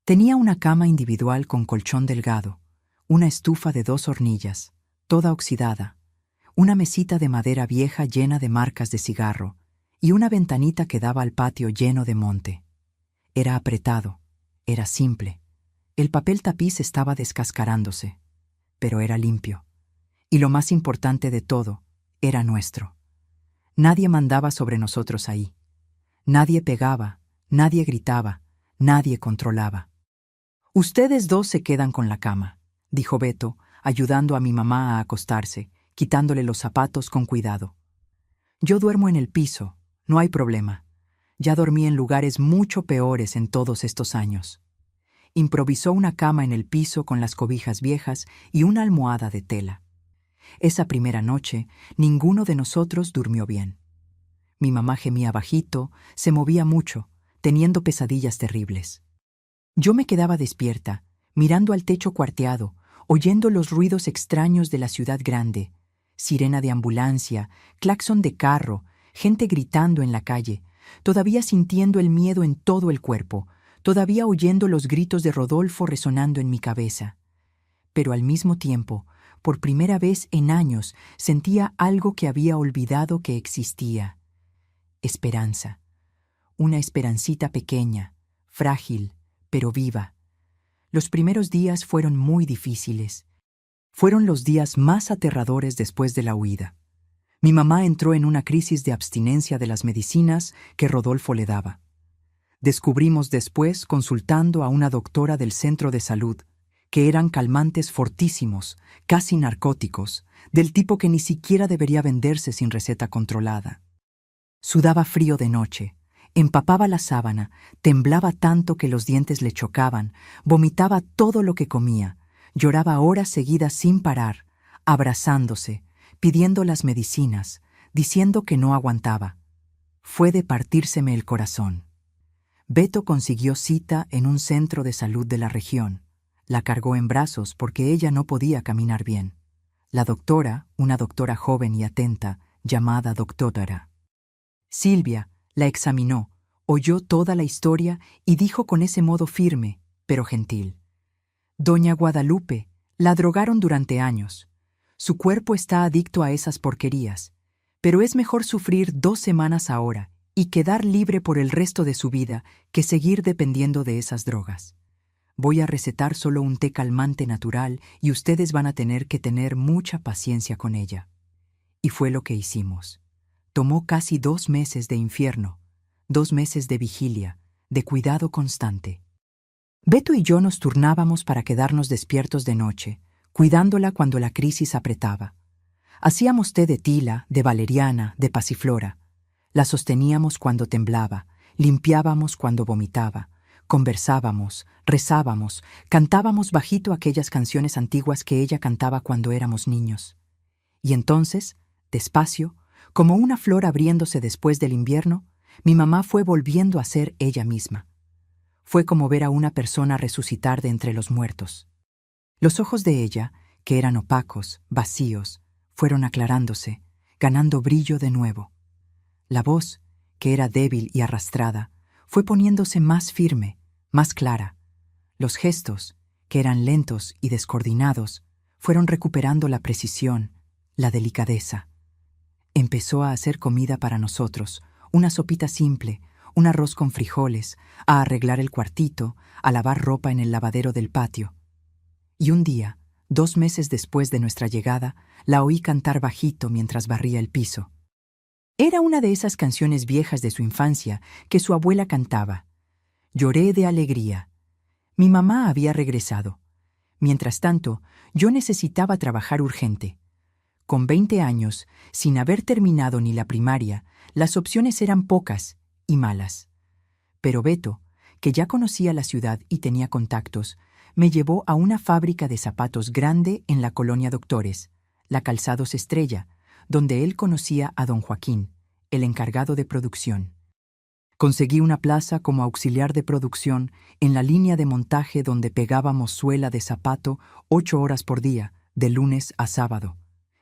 Tenía una cama individual con colchón delgado, una estufa de 2 hornillas, toda oxidada, una mesita de madera vieja llena de marcas de cigarro, y una ventanita que daba al patio lleno de monte. Era apretado, era simple. El papel tapiz estaba descascarándose, pero era limpio. Y lo más importante de todo, era nuestro. Nadie mandaba sobre nosotros ahí. Nadie pegaba, nadie gritaba, nadie controlaba. «Ustedes 2 se quedan con la cama», dijo Beto, ayudando a mi mamá a acostarse, quitándole los zapatos con cuidado. «Yo duermo en el piso, no hay problema. Ya dormí en lugares mucho peores en todos estos años». Improvisó una cama en el piso con las cobijas viejas y una almohada de tela. Esa primera noche, ninguno de nosotros durmió bien. Mi mamá gemía bajito, se movía mucho, teniendo pesadillas terribles. Yo me quedaba despierta, mirando al techo cuarteado, oyendo los ruidos extraños de la ciudad grande, sirena de ambulancia, claxon de carro, gente gritando en la calle, todavía sintiendo el miedo en todo el cuerpo, todavía oyendo los gritos de Rodolfo resonando en mi cabeza. Pero al mismo tiempo, por primera vez en años, sentía algo que había olvidado que existía. Esperanza. Una esperancita pequeña, frágil, pero viva. Los primeros días fueron muy difíciles. Fueron los días más aterradores después de la huida. Mi mamá entró en una crisis de abstinencia de las medicinas que Rodolfo le daba. Descubrimos después, consultando a una doctora del centro de salud, que eran calmantes fortísimos, casi narcóticos, del tipo que ni siquiera debería venderse sin receta controlada. Sudaba frío de noche, Empapaba la sábana, temblaba tanto que los dientes le chocaban, vomitaba todo lo que comía, lloraba horas seguidas sin parar, abrazándose, pidiendo las medicinas, diciendo que no aguantaba. Fue de partírseme el corazón. Beto consiguió cita en un centro de salud de la región. La cargó en brazos porque ella no podía caminar bien. La doctora, una doctora joven y atenta, llamada doctora Silvia, la examinó, oyó toda la historia y dijo con ese modo firme, pero gentil: «Doña Guadalupe, la drogaron durante años. Su cuerpo está adicto a esas porquerías, pero es mejor sufrir 2 semanas ahora y quedar libre por el resto de su vida que seguir dependiendo de esas drogas. Voy a recetar solo un té calmante natural y ustedes van a tener que tener mucha paciencia con ella». Y fue lo que hicimos. Tomó casi 2 meses de infierno, 2 meses de vigilia, de cuidado constante. Beto y yo nos turnábamos para quedarnos despiertos de noche, cuidándola cuando la crisis apretaba. Hacíamos té de tila, de valeriana, de pasiflora. La sosteníamos cuando temblaba, limpiábamos cuando vomitaba, conversábamos, rezábamos, cantábamos bajito aquellas canciones antiguas que ella cantaba cuando éramos niños. Y entonces, despacio, como una flor abriéndose después del invierno, mi mamá fue volviendo a ser ella misma. Fue como ver a una persona resucitar de entre los muertos. Los ojos de ella, que eran opacos, vacíos, fueron aclarándose, ganando brillo de nuevo. La voz, que era débil y arrastrada, fue poniéndose más firme, más clara. Los gestos, que eran lentos y descoordinados, fueron recuperando la precisión, la delicadeza. Empezó a hacer comida para nosotros, una sopita simple, un arroz con frijoles, a arreglar el cuartito, a lavar ropa en el lavadero del patio. Y un día, 2 meses después de nuestra llegada, la oí cantar bajito mientras barría el piso. Era una de esas canciones viejas de su infancia que su abuela cantaba. Lloré de alegría. Mi mamá había regresado. Mientras tanto, yo necesitaba trabajar urgente. Con 20 años, sin haber terminado ni la primaria, las opciones eran pocas y malas. Pero Beto, que ya conocía la ciudad y tenía contactos, me llevó a una fábrica de zapatos grande en la colonia Doctores, la Calzados Estrella, donde él conocía a don Joaquín, el encargado de producción. Conseguí una plaza como auxiliar de producción en la línea de montaje donde pegábamos suela de zapato 8 horas por día, de lunes a sábado.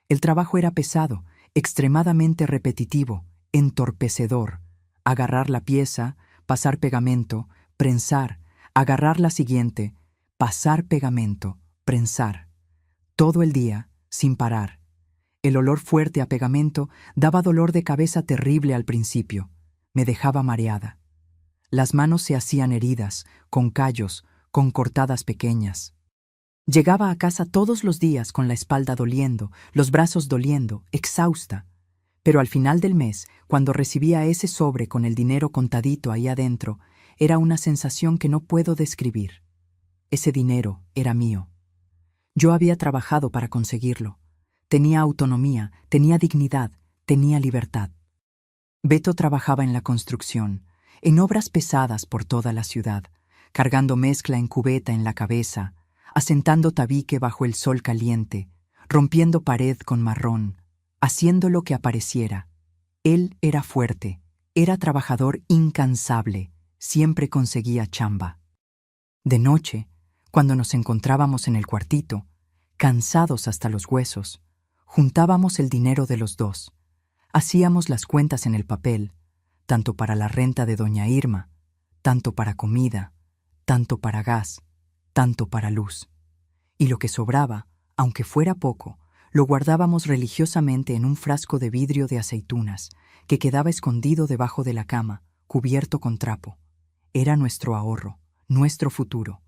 El trabajo era pesado, extremadamente repetitivo, entorpecedor. Agarrar la pieza, pasar pegamento, prensar, agarrar la siguiente, pasar pegamento, prensar. Todo el día, sin parar. El olor fuerte a pegamento daba dolor de cabeza terrible al principio. Me dejaba mareada. Las manos se hacían heridas, con callos, con cortadas pequeñas. Llegaba a casa todos los días con la espalda doliendo, los brazos doliendo, exhausta. Pero al final del mes, cuando recibía ese sobre con el dinero contadito ahí adentro, era una sensación que no puedo describir. Ese dinero era mío. Yo había trabajado para conseguirlo. Tenía autonomía, tenía dignidad, tenía libertad. Beto trabajaba en la construcción, en obras pesadas por toda la ciudad, cargando mezcla en cubeta en la cabeza, asentando tabique bajo el sol caliente, rompiendo pared con marrón, haciendo lo que apareciera. Él era fuerte, era trabajador incansable, siempre conseguía chamba. De noche, cuando nos encontrábamos en el cuartito, cansados hasta los huesos, juntábamos el dinero de los dos. Hacíamos las cuentas en el papel, tanto para la renta de doña Irma, tanto para comida, tanto para gas, tanto para luz. Y lo que sobraba, aunque fuera poco, lo guardábamos religiosamente en un frasco de vidrio de aceitunas, que quedaba escondido debajo de la cama, cubierto con trapo. Era nuestro ahorro, nuestro futuro.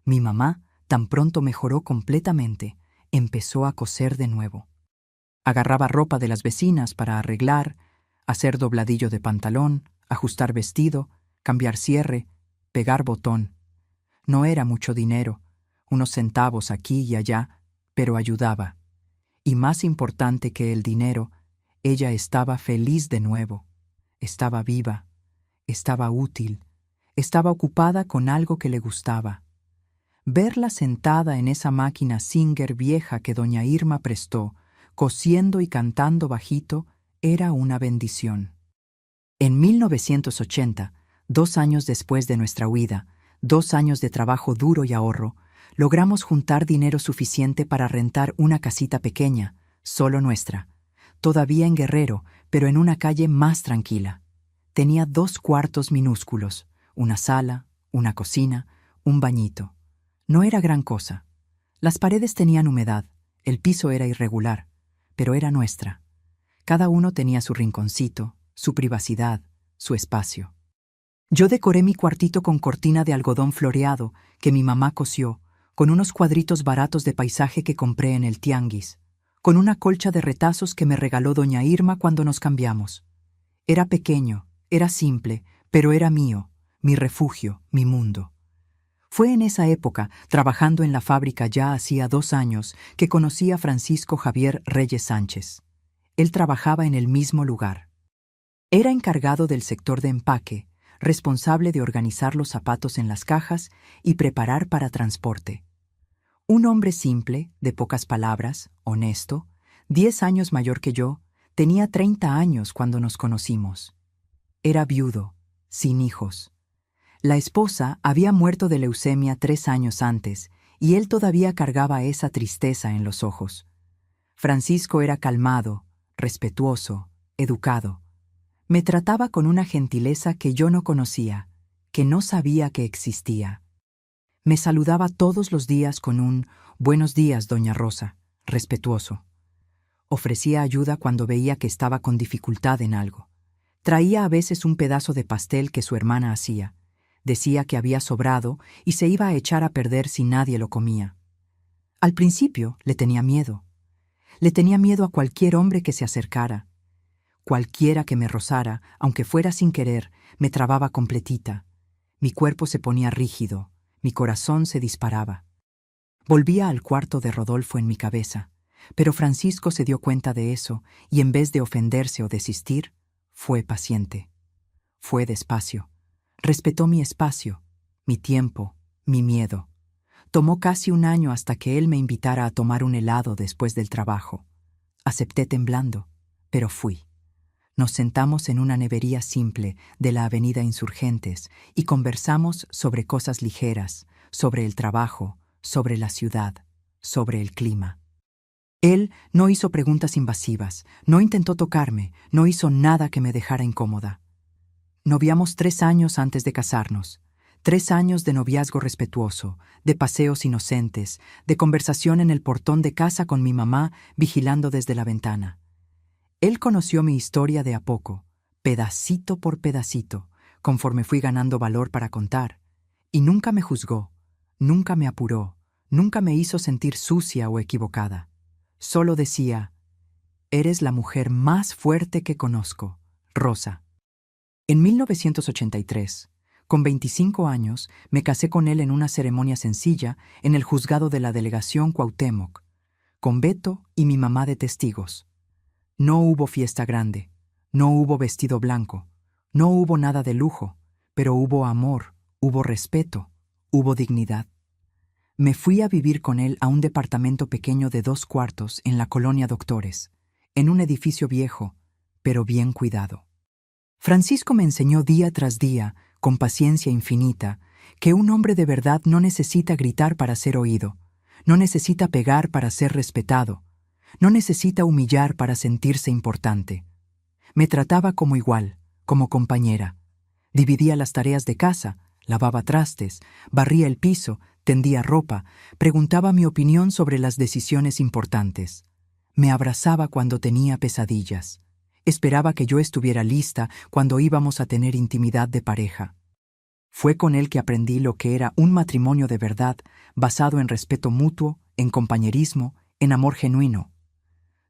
Mi mamá, tan pronto mejoró completamente, empezó a coser de nuevo. Agarraba ropa de las vecinas para arreglar, hacer dobladillo de pantalón, ajustar vestido, cambiar cierre, pegar botón. No era mucho dinero, unos centavos aquí y allá, pero ayudaba. Y más importante que el dinero, ella estaba feliz de nuevo. Estaba viva. estaba útil, estaba ocupada con algo que le gustaba. Verla sentada en esa máquina Singer vieja que doña Irma prestó, cosiendo y cantando bajito, era una bendición. En 1980, 2 años después de nuestra huida, 2 años de trabajo duro y ahorro, logramos juntar dinero suficiente para rentar una casita pequeña, solo nuestra, todavía en Guerrero, pero en una calle más tranquila. Tenía 2 cuartos minúsculos, una sala, una cocina, un bañito. No era gran cosa. Las paredes tenían humedad, el piso era irregular, pero era nuestra. Cada uno tenía su rinconcito, su privacidad, su espacio. Yo decoré mi cuartito con cortina de algodón floreado que mi mamá cosió, con unos cuadritos baratos de paisaje que compré en el tianguis, con una colcha de retazos que me regaló doña Irma cuando nos cambiamos. Era pequeño, era simple, pero era mío, mi refugio, mi mundo. Fue en esa época, trabajando en la fábrica ya hacía 2 años, que conocí a Francisco Javier Reyes Sánchez. Él trabajaba en el mismo lugar. Era encargado del sector de empaque, responsable de organizar los zapatos en las cajas y preparar para transporte. Un hombre simple, de pocas palabras, honesto, 10 años mayor que yo, tenía 30 años cuando nos conocimos. Era viudo, sin hijos. La esposa había muerto de leucemia 3 años antes y él todavía cargaba esa tristeza en los ojos. Francisco era calmado, respetuoso, educado. Me trataba con una gentileza que yo no conocía, que no sabía que existía. Me saludaba todos los días con un «Buenos días, doña Rosa», respetuoso. Ofrecía ayuda cuando veía que estaba con dificultad en algo. Traía a veces un pedazo de pastel que su hermana hacía. Decía que había sobrado y se iba a echar a perder si nadie lo comía. Al principio le tenía miedo. Le tenía miedo a cualquier hombre que se acercara. Cualquiera que me rozara, aunque fuera sin querer, me trababa completita. Mi cuerpo se ponía rígido, mi corazón se disparaba. Volvía al cuarto de Rodolfo en mi cabeza, pero Francisco se dio cuenta de eso y en vez de ofenderse o desistir, fue paciente. Fue despacio. Respetó mi espacio, mi tiempo, mi miedo. Tomó casi 1 año hasta que él me invitara a tomar un helado después del trabajo. Acepté temblando, pero fui. Nos sentamos en una nevería simple de la avenida Insurgentes y conversamos sobre cosas ligeras, sobre el trabajo, sobre la ciudad, sobre el clima. Él no hizo preguntas invasivas, no intentó tocarme, no hizo nada que me dejara incómoda. Noviamos 3 años antes de casarnos. 3 años de noviazgo respetuoso, de paseos inocentes, de conversación en el portón de casa con mi mamá vigilando desde la ventana. Él conoció mi historia de a poco, pedacito por pedacito, conforme fui ganando valor para contar, y nunca me juzgó, nunca me apuró, nunca me hizo sentir sucia o equivocada. Solo decía, «Eres la mujer más fuerte que conozco, Rosa». En 1983, con 25 años, me casé con él en una ceremonia sencilla en el juzgado de la delegación Cuauhtémoc, con Beto y mi mamá de testigos. No hubo fiesta grande, no hubo vestido blanco, no hubo nada de lujo, pero hubo amor, hubo respeto, hubo dignidad. Me fui a vivir con él a un departamento pequeño de 2 cuartos en la colonia Doctores, en un edificio viejo, pero bien cuidado. Francisco me enseñó día tras día, con paciencia infinita, que un hombre de verdad no necesita gritar para ser oído, no necesita pegar para ser respetado, no necesita humillar para sentirse importante. Me trataba como igual, como compañera. Dividía las tareas de casa, lavaba trastes, barría el piso, tendía ropa, preguntaba mi opinión sobre las decisiones importantes. Me abrazaba cuando tenía pesadillas. Esperaba que yo estuviera lista cuando íbamos a tener intimidad de pareja. Fue con él que aprendí lo que era un matrimonio de verdad, basado en respeto mutuo, en compañerismo, en amor genuino.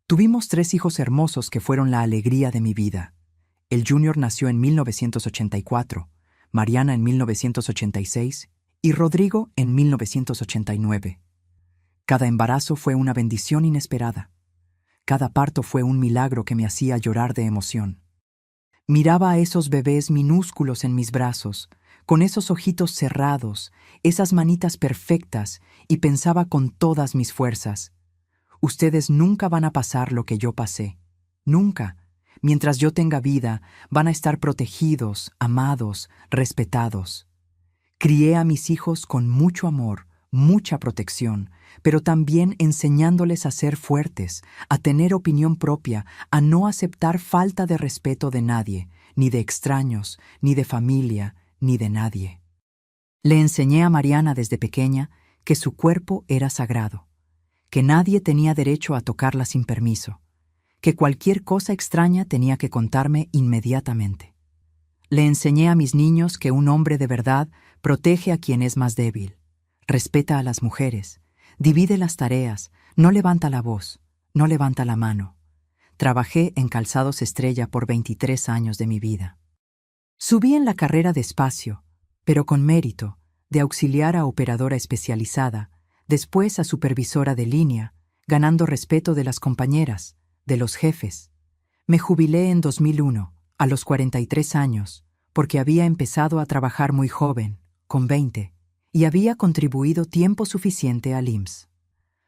Tuvimos 3 hijos hermosos que fueron la alegría de mi vida. El Junior nació en 1984, Mariana en 1986 y Rodrigo en 1989. Cada embarazo fue una bendición inesperada. Cada parto fue un milagro que me hacía llorar de emoción. Miraba a esos bebés minúsculos en mis brazos, con esos ojitos cerrados, esas manitas perfectas, y pensaba con todas mis fuerzas: ustedes nunca van a pasar lo que yo pasé. Nunca. Mientras yo tenga vida, van a estar protegidos, amados, respetados. Crié a mis hijos con mucho amor, mucha protección, pero también enseñándoles a ser fuertes, a tener opinión propia, a no aceptar falta de respeto de nadie, ni de extraños, ni de familia, ni de nadie. Le enseñé a Mariana desde pequeña que su cuerpo era sagrado, que nadie tenía derecho a tocarla sin permiso, que cualquier cosa extraña tenía que contarme inmediatamente. Le enseñé a mis niños que un hombre de verdad protege a quien es más débil, respeta a las mujeres, divide las tareas, no levanta la voz, no levanta la mano. Trabajé en Calzados Estrella por 23 años de mi vida. Subí en la carrera despacio, pero con mérito, de auxiliar a operadora especializada, después a supervisora de línea, ganando respeto de las compañeras, de los jefes. Me jubilé en 2001, a los 43 años, porque había empezado a trabajar muy joven, con 20, y había contribuido tiempo suficiente al IMSS.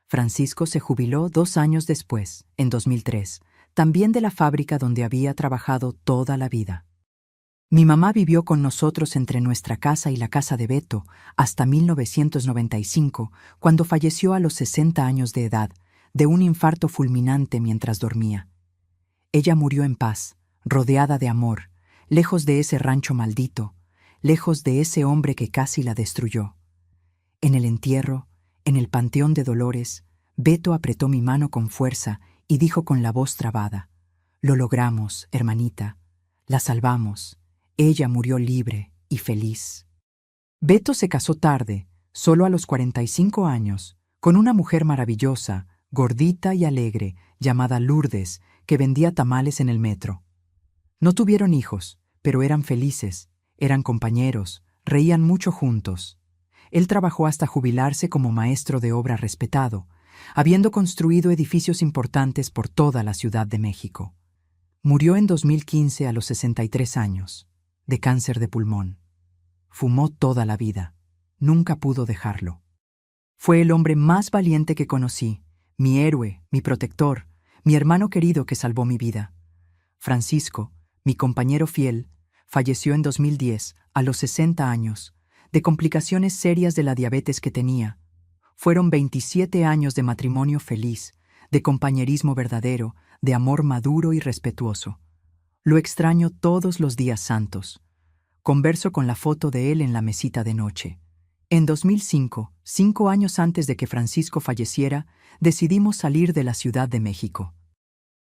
Francisco se jubiló 2 años después, en 2003, también de la fábrica donde había trabajado toda la vida. Mi mamá vivió con nosotros entre nuestra casa y la casa de Beto hasta 1995, cuando falleció a los 60 años de edad, de un infarto fulminante mientras dormía. Ella murió en paz, rodeada de amor, lejos de ese rancho maldito, lejos de ese hombre que casi la destruyó. En el entierro, en el Panteón de Dolores, Beto apretó mi mano con fuerza y dijo con la voz trabada: «Lo logramos, hermanita, la salvamos. Ella murió libre y feliz». Beto se casó tarde, solo a los 45 años, con una mujer maravillosa, gordita y alegre, llamada Lourdes, que vendía tamales en el metro. No tuvieron hijos, pero eran felices, eran compañeros, reían mucho juntos. Él trabajó hasta jubilarse como maestro de obra respetado, habiendo construido edificios importantes por toda la Ciudad de México. Murió en 2015 a los 63 años, de cáncer de pulmón. Fumó toda la vida. Nunca pudo dejarlo. Fue el hombre más valiente que conocí, mi héroe, mi protector, mi hermano querido que salvó mi vida. Francisco, mi compañero fiel, falleció en 2010, a los 60 años, de complicaciones serias de la diabetes que tenía. Fueron 27 años de matrimonio feliz, de compañerismo verdadero, de amor maduro y respetuoso. Lo extraño todos los días santos. Converso con la foto de él en la mesita de noche. En 2005, 5 años antes de que Francisco falleciera, decidimos salir de la Ciudad de México.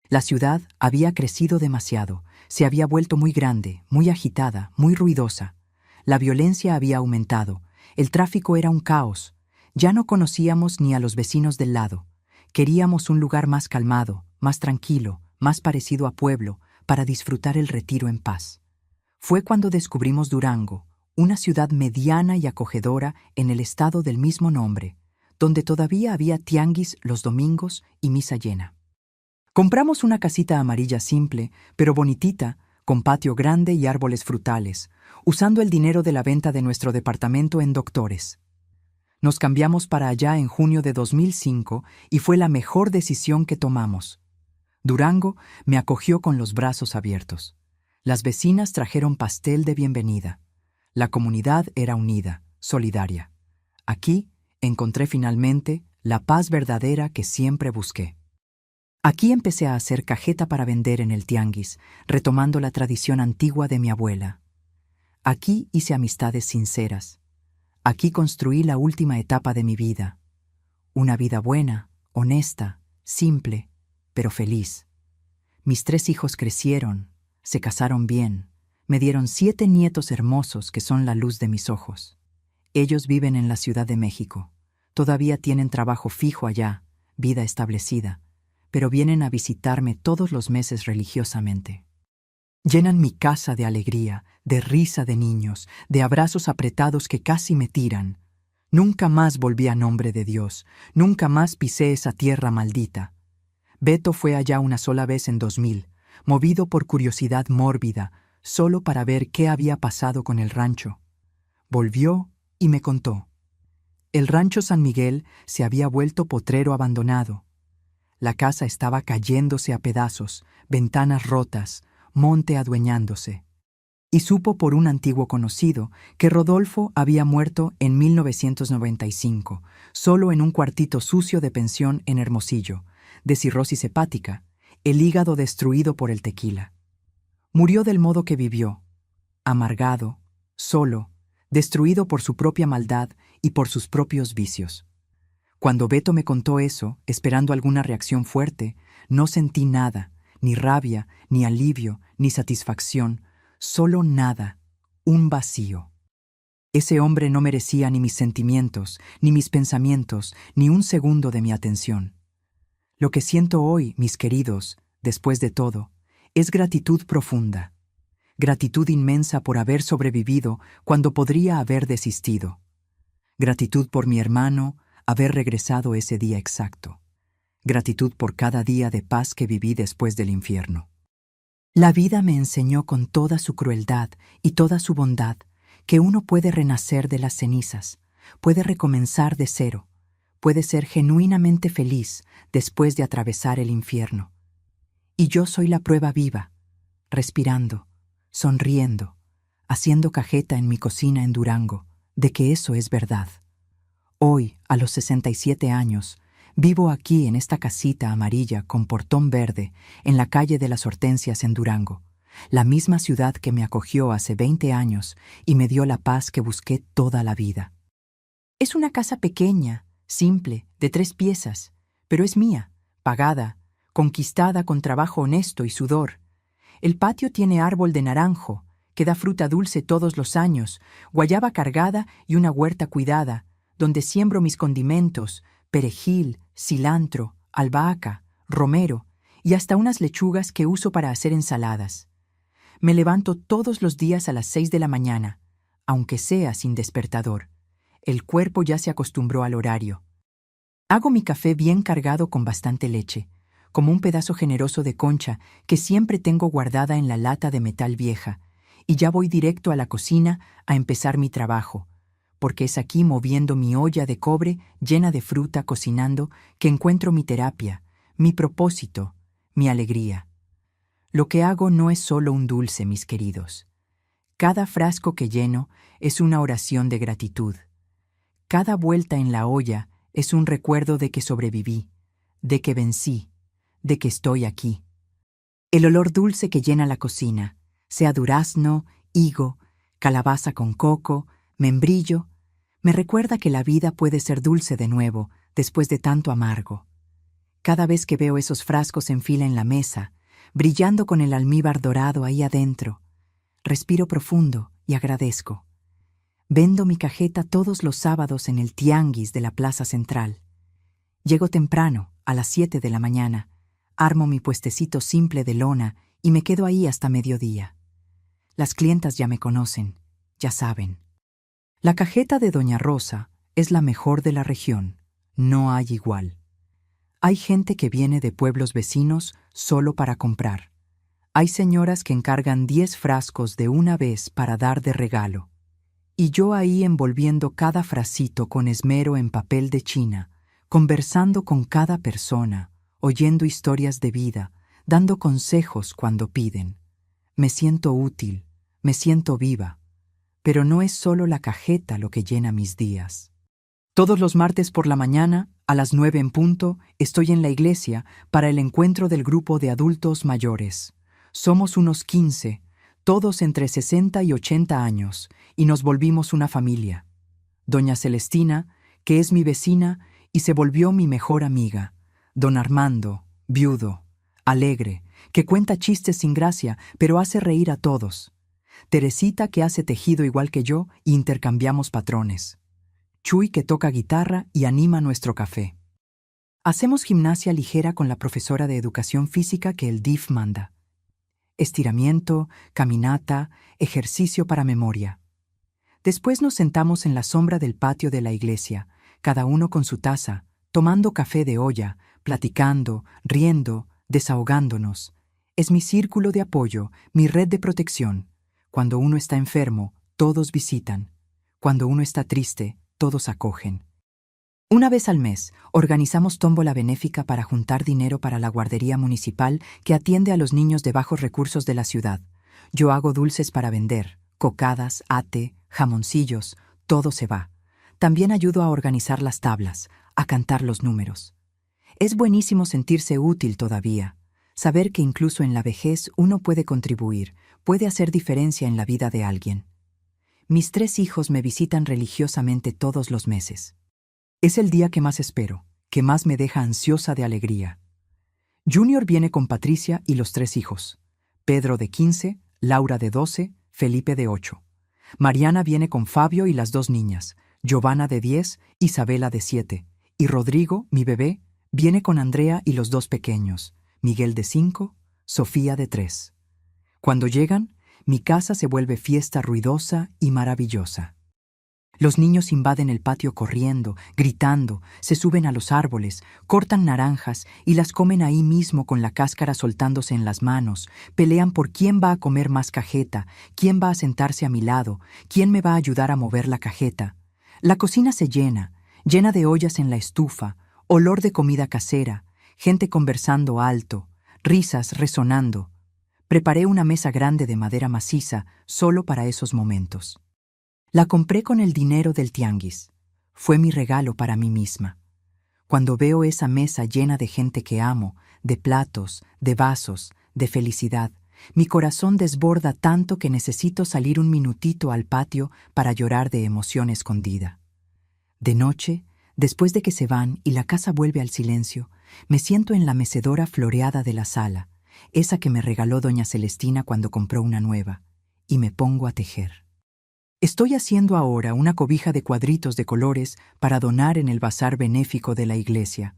La ciudad había crecido demasiado, se había vuelto muy grande, muy agitada, muy ruidosa. La violencia había aumentado, el tráfico era un caos. Ya no conocíamos ni a los vecinos del lado. Queríamos un lugar más calmado, más tranquilo, más parecido a pueblo, para disfrutar el retiro en paz. Fue cuando descubrimos Durango, una ciudad mediana y acogedora en el estado del mismo nombre, donde todavía había tianguis los domingos y misa llena. Compramos una casita amarilla simple, pero bonitita, con patio grande y árboles frutales, usando el dinero de la venta de nuestro departamento en Doctores. Nos cambiamos para allá en junio de 2005 y fue la mejor decisión que tomamos. Durango me acogió con los brazos abiertos. Las vecinas trajeron pastel de bienvenida. La comunidad era unida, solidaria. Aquí encontré finalmente la paz verdadera que siempre busqué. Aquí empecé a hacer cajeta para vender en el tianguis, retomando la tradición antigua de mi abuela. Aquí hice amistades sinceras. Aquí construí la última etapa de mi vida. Una vida buena, honesta, simple, pero feliz. Mis 3 hijos crecieron, se casaron bien, me dieron 7 nietos hermosos que son la luz de mis ojos. Ellos viven en la Ciudad de México. Todavía tienen trabajo fijo allá, vida establecida, pero vienen a visitarme todos los meses religiosamente. Llenan mi casa de alegría, de risa de niños, de abrazos apretados que casi me tiran. Nunca más volví a nombre de Dios, nunca más pisé esa tierra maldita. Beto fue allá una sola vez en 2000, movido por curiosidad mórbida, solo para ver qué había pasado con el rancho. Volvió y me contó. El rancho San Miguel se había vuelto potrero abandonado. La casa estaba cayéndose a pedazos, ventanas rotas, monte adueñándose. Y supo por un antiguo conocido que Rodolfo había muerto en 1995, solo en un cuartito sucio de pensión en Hermosillo, de cirrosis hepática, el hígado destruido por el tequila. Murió del modo que vivió, amargado, solo, destruido por su propia maldad y por sus propios vicios. Cuando Beto me contó eso, esperando alguna reacción fuerte, no sentí nada, ni rabia, ni alivio, ni satisfacción, solo nada, un vacío. Ese hombre no merecía ni mis sentimientos, ni mis pensamientos, ni un segundo de mi atención. Lo que siento hoy, mis queridos, después de todo, es gratitud profunda, gratitud inmensa por haber sobrevivido cuando podría haber desistido, gratitud por mi hermano, haber regresado ese día exacto, gratitud por cada día de paz que viví después del infierno. La vida me enseñó con toda su crueldad y toda su bondad que uno puede renacer de las cenizas, puede recomenzar de cero, puede ser genuinamente feliz después de atravesar el infierno. Y yo soy la prueba viva, respirando, sonriendo, haciendo cajeta en mi cocina en Durango, de que eso es verdad. Hoy, a los 67 años, vivo aquí en esta casita amarilla con portón verde en la calle de las Hortensias en Durango, la misma ciudad que me acogió hace 20 años y me dio la paz que busqué toda la vida. Es una casa pequeña, simple, de 3 piezas, pero es mía, pagada, conquistada con trabajo honesto y sudor. El patio tiene árbol de naranjo, que da fruta dulce todos los años, guayaba cargada y una huerta cuidada, donde siembro mis condimentos, perejil, cilantro, albahaca, romero y hasta unas lechugas que uso para hacer ensaladas. Me levanto todos los días a las 6 de la mañana, aunque sea sin despertador. El cuerpo ya se acostumbró al horario. Hago mi café bien cargado con bastante leche, como un pedazo generoso de concha que siempre tengo guardada en la lata de metal vieja, y ya voy directo a la cocina a empezar mi trabajo, porque es aquí moviendo mi olla de cobre llena de fruta cocinando que encuentro mi terapia, mi propósito, mi alegría. Lo que hago no es solo un dulce, mis queridos. Cada frasco que lleno es una oración de gratitud. Cada vuelta en la olla es un recuerdo de que sobreviví, de que vencí, de que estoy aquí. El olor dulce que llena la cocina, sea durazno, higo, calabaza con coco, membrillo, me recuerda que la vida puede ser dulce de nuevo después de tanto amargo. Cada vez que veo esos frascos en fila en la mesa, brillando con el almíbar dorado ahí adentro, respiro profundo y agradezco. Vendo mi cajeta todos los sábados en el tianguis de la Plaza Central. Llego temprano, a las 7 de la mañana, armo mi puestecito simple de lona y me quedo ahí hasta mediodía. Las clientas ya me conocen, ya saben. La cajeta de Doña Rosa es la mejor de la región, no hay igual. Hay gente que viene de pueblos vecinos solo para comprar. Hay señoras que encargan 10 frascos de una vez para dar de regalo. Y yo ahí envolviendo cada frasito con esmero en papel de China, conversando con cada persona, oyendo historias de vida, dando consejos cuando piden. Me siento útil, me siento viva, pero no es solo la cajeta lo que llena mis días. Todos los martes por la mañana, a las 9 en punto, estoy en la iglesia para el encuentro del grupo de adultos mayores. Somos unos 15, todos entre 60 y 80 años, y nos volvimos una familia. Doña Celestina, que es mi vecina y se volvió mi mejor amiga. Don Armando, viudo, alegre, que cuenta chistes sin gracia, pero hace reír a todos. Teresita, que hace tejido igual que yo, e intercambiamos patrones. Chuy, que toca guitarra y anima nuestro café. Hacemos gimnasia ligera con la profesora de educación física que el DIF manda. Estiramiento, caminata, ejercicio para memoria. Después nos sentamos en la sombra del patio de la iglesia, cada uno con su taza, tomando café de olla, platicando, riendo, desahogándonos. Es mi círculo de apoyo, mi red de protección. Cuando uno está enfermo, todos visitan. Cuando uno está triste, todos acogen. Una vez al mes, organizamos tómbola benéfica para juntar dinero para la guardería municipal que atiende a los niños de bajos recursos de la ciudad. Yo hago dulces para vender, cocadas, ate, jamoncillos, todo se va. También ayudo a organizar las tablas, a cantar los números. Es buenísimo sentirse útil todavía, saber que incluso en la vejez uno puede contribuir, puede hacer diferencia en la vida de alguien. Mis 3 hijos me visitan religiosamente todos los meses. Es el día que más espero, que más me deja ansiosa de alegría. Junior viene con Patricia y los 3 hijos. Pedro de 15, Laura de 12, Felipe de 8. Mariana viene con Fabio y las 2 niñas, Giovanna de 10, Isabela de 7. Y Rodrigo, mi bebé, viene con Andrea y los 2 pequeños, Miguel de 5, Sofía de 3. Cuando llegan, mi casa se vuelve fiesta ruidosa y maravillosa. Los niños invaden el patio corriendo, gritando, se suben a los árboles, cortan naranjas y las comen ahí mismo con la cáscara soltándose en las manos, pelean por quién va a comer más cajeta, quién va a sentarse a mi lado, quién me va a ayudar a mover la cajeta. La cocina se llena de ollas en la estufa, olor de comida casera, gente conversando alto, risas resonando. Preparé una mesa grande de madera maciza solo para esos momentos. La compré con el dinero del tianguis. Fue mi regalo para mí misma. Cuando veo esa mesa llena de gente que amo, de platos, de vasos, de felicidad, mi corazón desborda tanto que necesito salir un minutito al patio para llorar de emoción escondida. De noche, después de que se van y la casa vuelve al silencio, me siento en la mecedora floreada de la sala, esa que me regaló doña Celestina cuando compró una nueva, y me pongo a tejer. Estoy haciendo ahora una cobija de cuadritos de colores para donar en el bazar benéfico de la iglesia.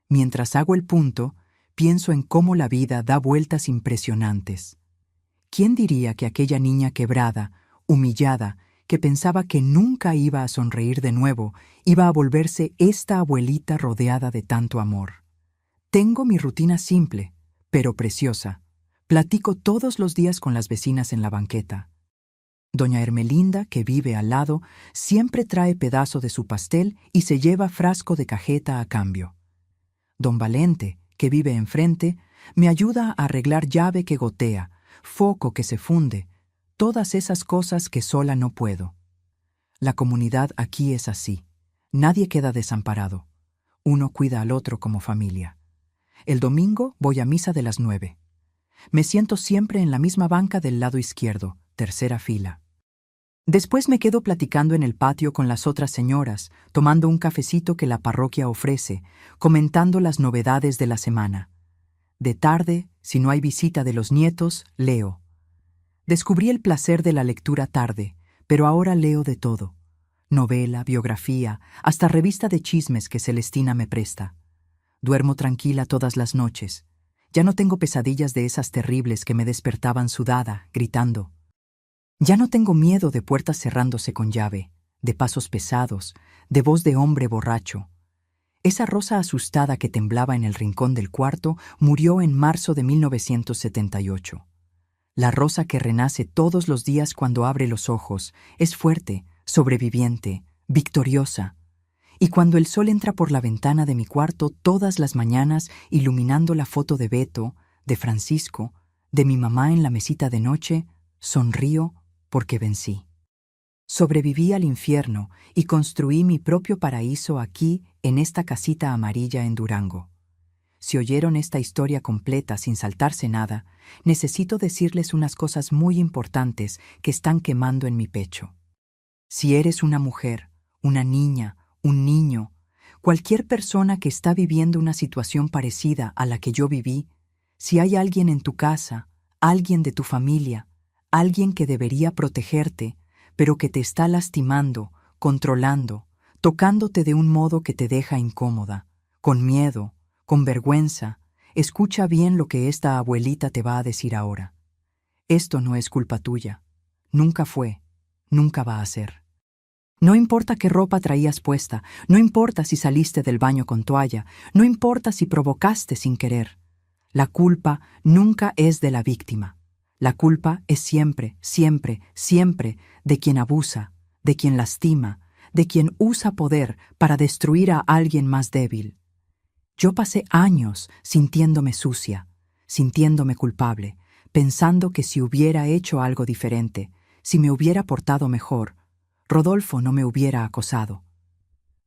Mientras hago el punto, pienso en cómo la vida da vueltas impresionantes. ¿Quién diría que aquella niña quebrada, humillada, que pensaba que nunca iba a sonreír de nuevo, iba a volverse esta abuelita rodeada de tanto amor? Tengo mi rutina simple, pero preciosa. Platico todos los días con las vecinas en la banqueta. Doña Hermelinda, que vive al lado, siempre trae pedazo de su pastel y se lleva frasco de cajeta a cambio. Don Valente, que vive enfrente, me ayuda a arreglar llave que gotea, foco que se funde, todas esas cosas que sola no puedo. La comunidad aquí es así. Nadie queda desamparado. Uno cuida al otro como familia. El domingo voy a misa de las 9. Me siento siempre en la misma banca del lado izquierdo, tercera fila. Después me quedo platicando en el patio con las otras señoras, tomando un cafecito que la parroquia ofrece, comentando las novedades de la semana. De tarde, si no hay visita de los nietos, leo. Descubrí el placer de la lectura tarde, pero ahora leo de todo. Novela, biografía, hasta revista de chismes que Celestina me presta. Duermo tranquila todas las noches. Ya no tengo pesadillas de esas terribles que me despertaban sudada, gritando. Ya no tengo miedo de puertas cerrándose con llave, de pasos pesados, de voz de hombre borracho. Esa rosa asustada que temblaba en el rincón del cuarto murió en marzo de 1978. La rosa que renace todos los días cuando abre los ojos es fuerte, sobreviviente, victoriosa. Y cuando el sol entra por la ventana de mi cuarto todas las mañanas iluminando la foto de Beto, de Francisco, de mi mamá en la mesita de noche, sonrío porque vencí. Sobreviví al infierno y construí mi propio paraíso aquí, en esta casita amarilla en Durango. Si oyeron esta historia completa sin saltarse nada, necesito decirles unas cosas muy importantes que están quemando en mi pecho. Si eres una mujer, una niña, un niño, cualquier persona que está viviendo una situación parecida a la que yo viví, si hay alguien en tu casa, alguien de tu familia, alguien que debería protegerte, pero que te está lastimando, controlando, tocándote de un modo que te deja incómoda, con miedo, con vergüenza, escucha bien lo que esta abuelita te va a decir ahora. Esto no es culpa tuya. Nunca fue, nunca va a ser. No importa qué ropa traías puesta, no importa si saliste del baño con toalla, no importa si provocaste sin querer. La culpa nunca es de la víctima. La culpa es siempre, siempre, siempre de quien abusa, de quien lastima, de quien usa poder para destruir a alguien más débil. Yo pasé años sintiéndome sucia, sintiéndome culpable, pensando que si hubiera hecho algo diferente, si me hubiera portado mejor, Rodolfo no me hubiera acosado.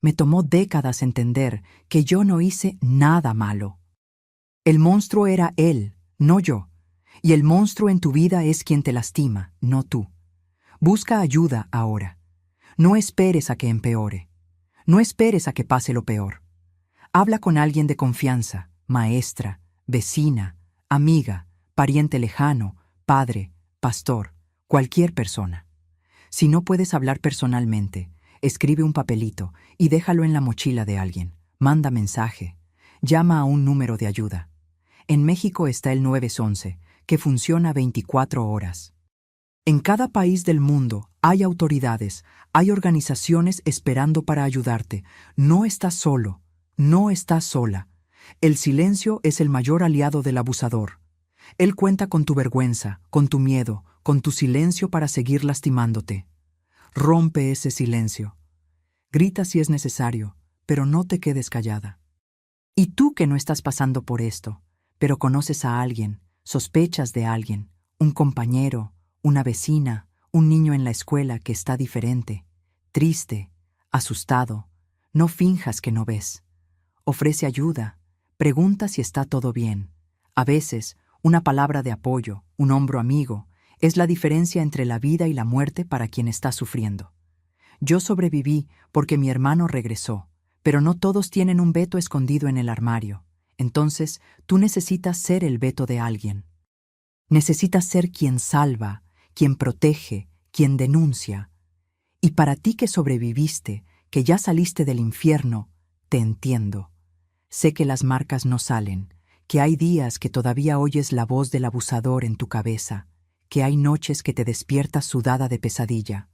Me tomó décadas entender que yo no hice nada malo. El monstruo era él, no yo, y el monstruo en tu vida es quien te lastima, no tú. Busca ayuda ahora. No esperes a que empeore. No esperes a que pase lo peor. Habla con alguien de confianza, maestra, vecina, amiga, pariente lejano, padre, pastor, cualquier persona. Si no puedes hablar personalmente, escribe un papelito y déjalo en la mochila de alguien. Manda mensaje. Llama a un número de ayuda. En México está el 911, que funciona 24 horas. En cada país del mundo hay autoridades, hay organizaciones esperando para ayudarte. No estás solo, no estás sola. El silencio es el mayor aliado del abusador. Él cuenta con tu vergüenza, con tu miedo, con tu silencio para seguir lastimándote. Rompe ese silencio. Grita si es necesario, pero no te quedes callada. Y tú que no estás pasando por esto, pero conoces a alguien, sospechas de alguien, un compañero, una vecina, un niño en la escuela que está diferente, triste, asustado, no finjas que no ves. Ofrece ayuda, pregunta si está todo bien. A veces, una palabra de apoyo, un hombro amigo, es la diferencia entre la vida y la muerte para quien está sufriendo. Yo sobreviví porque mi hermano regresó, pero no todos tienen un veto escondido en el armario. Entonces, tú necesitas ser el veto de alguien. Necesitas ser quien salva, quien protege, quien denuncia. Y para ti que sobreviviste, que ya saliste del infierno, te entiendo. Sé que las marcas no salen, que hay días que todavía oyes la voz del abusador en tu cabeza, que hay noches que te despiertas sudada de pesadilla.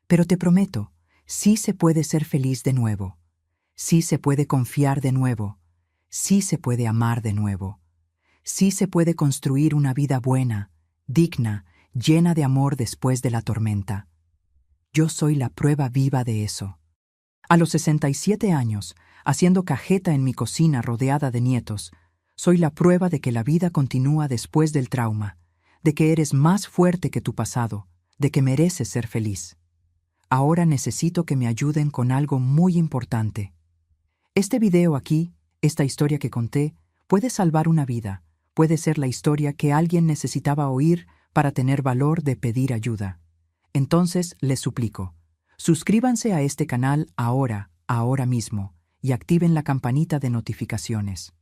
Pero te prometo, sí se puede ser feliz de nuevo, sí se puede confiar de nuevo, sí se puede amar de nuevo, sí se puede construir una vida buena, digna, llena de amor después de la tormenta. Yo soy la prueba viva de eso. A los 67 años, haciendo cajeta en mi cocina rodeada de nietos, soy la prueba de que la vida continúa después del trauma, de que eres más fuerte que tu pasado, de que mereces ser feliz. Ahora necesito que me ayuden con algo muy importante. Este video aquí, esta historia que conté, puede salvar una vida, puede ser la historia que alguien necesitaba oír para tener valor de pedir ayuda. Entonces, les suplico, suscríbanse a este canal ahora mismo, y activen la campanita de notificaciones.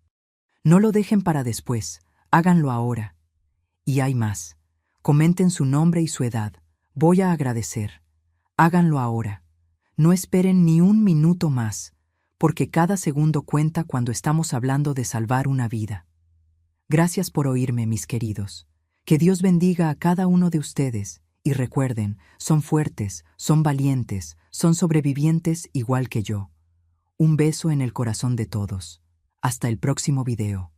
No lo dejen para después, háganlo ahora. Y hay más. Comenten su nombre y su edad. Voy a agradecer. Háganlo ahora. No esperen ni un minuto más, porque cada segundo cuenta cuando estamos hablando de salvar una vida. Gracias por oírme, mis queridos. Que Dios bendiga a cada uno de ustedes. Y recuerden, son fuertes, son valientes, son sobrevivientes igual que yo. Un beso en el corazón de todos. Hasta el próximo video.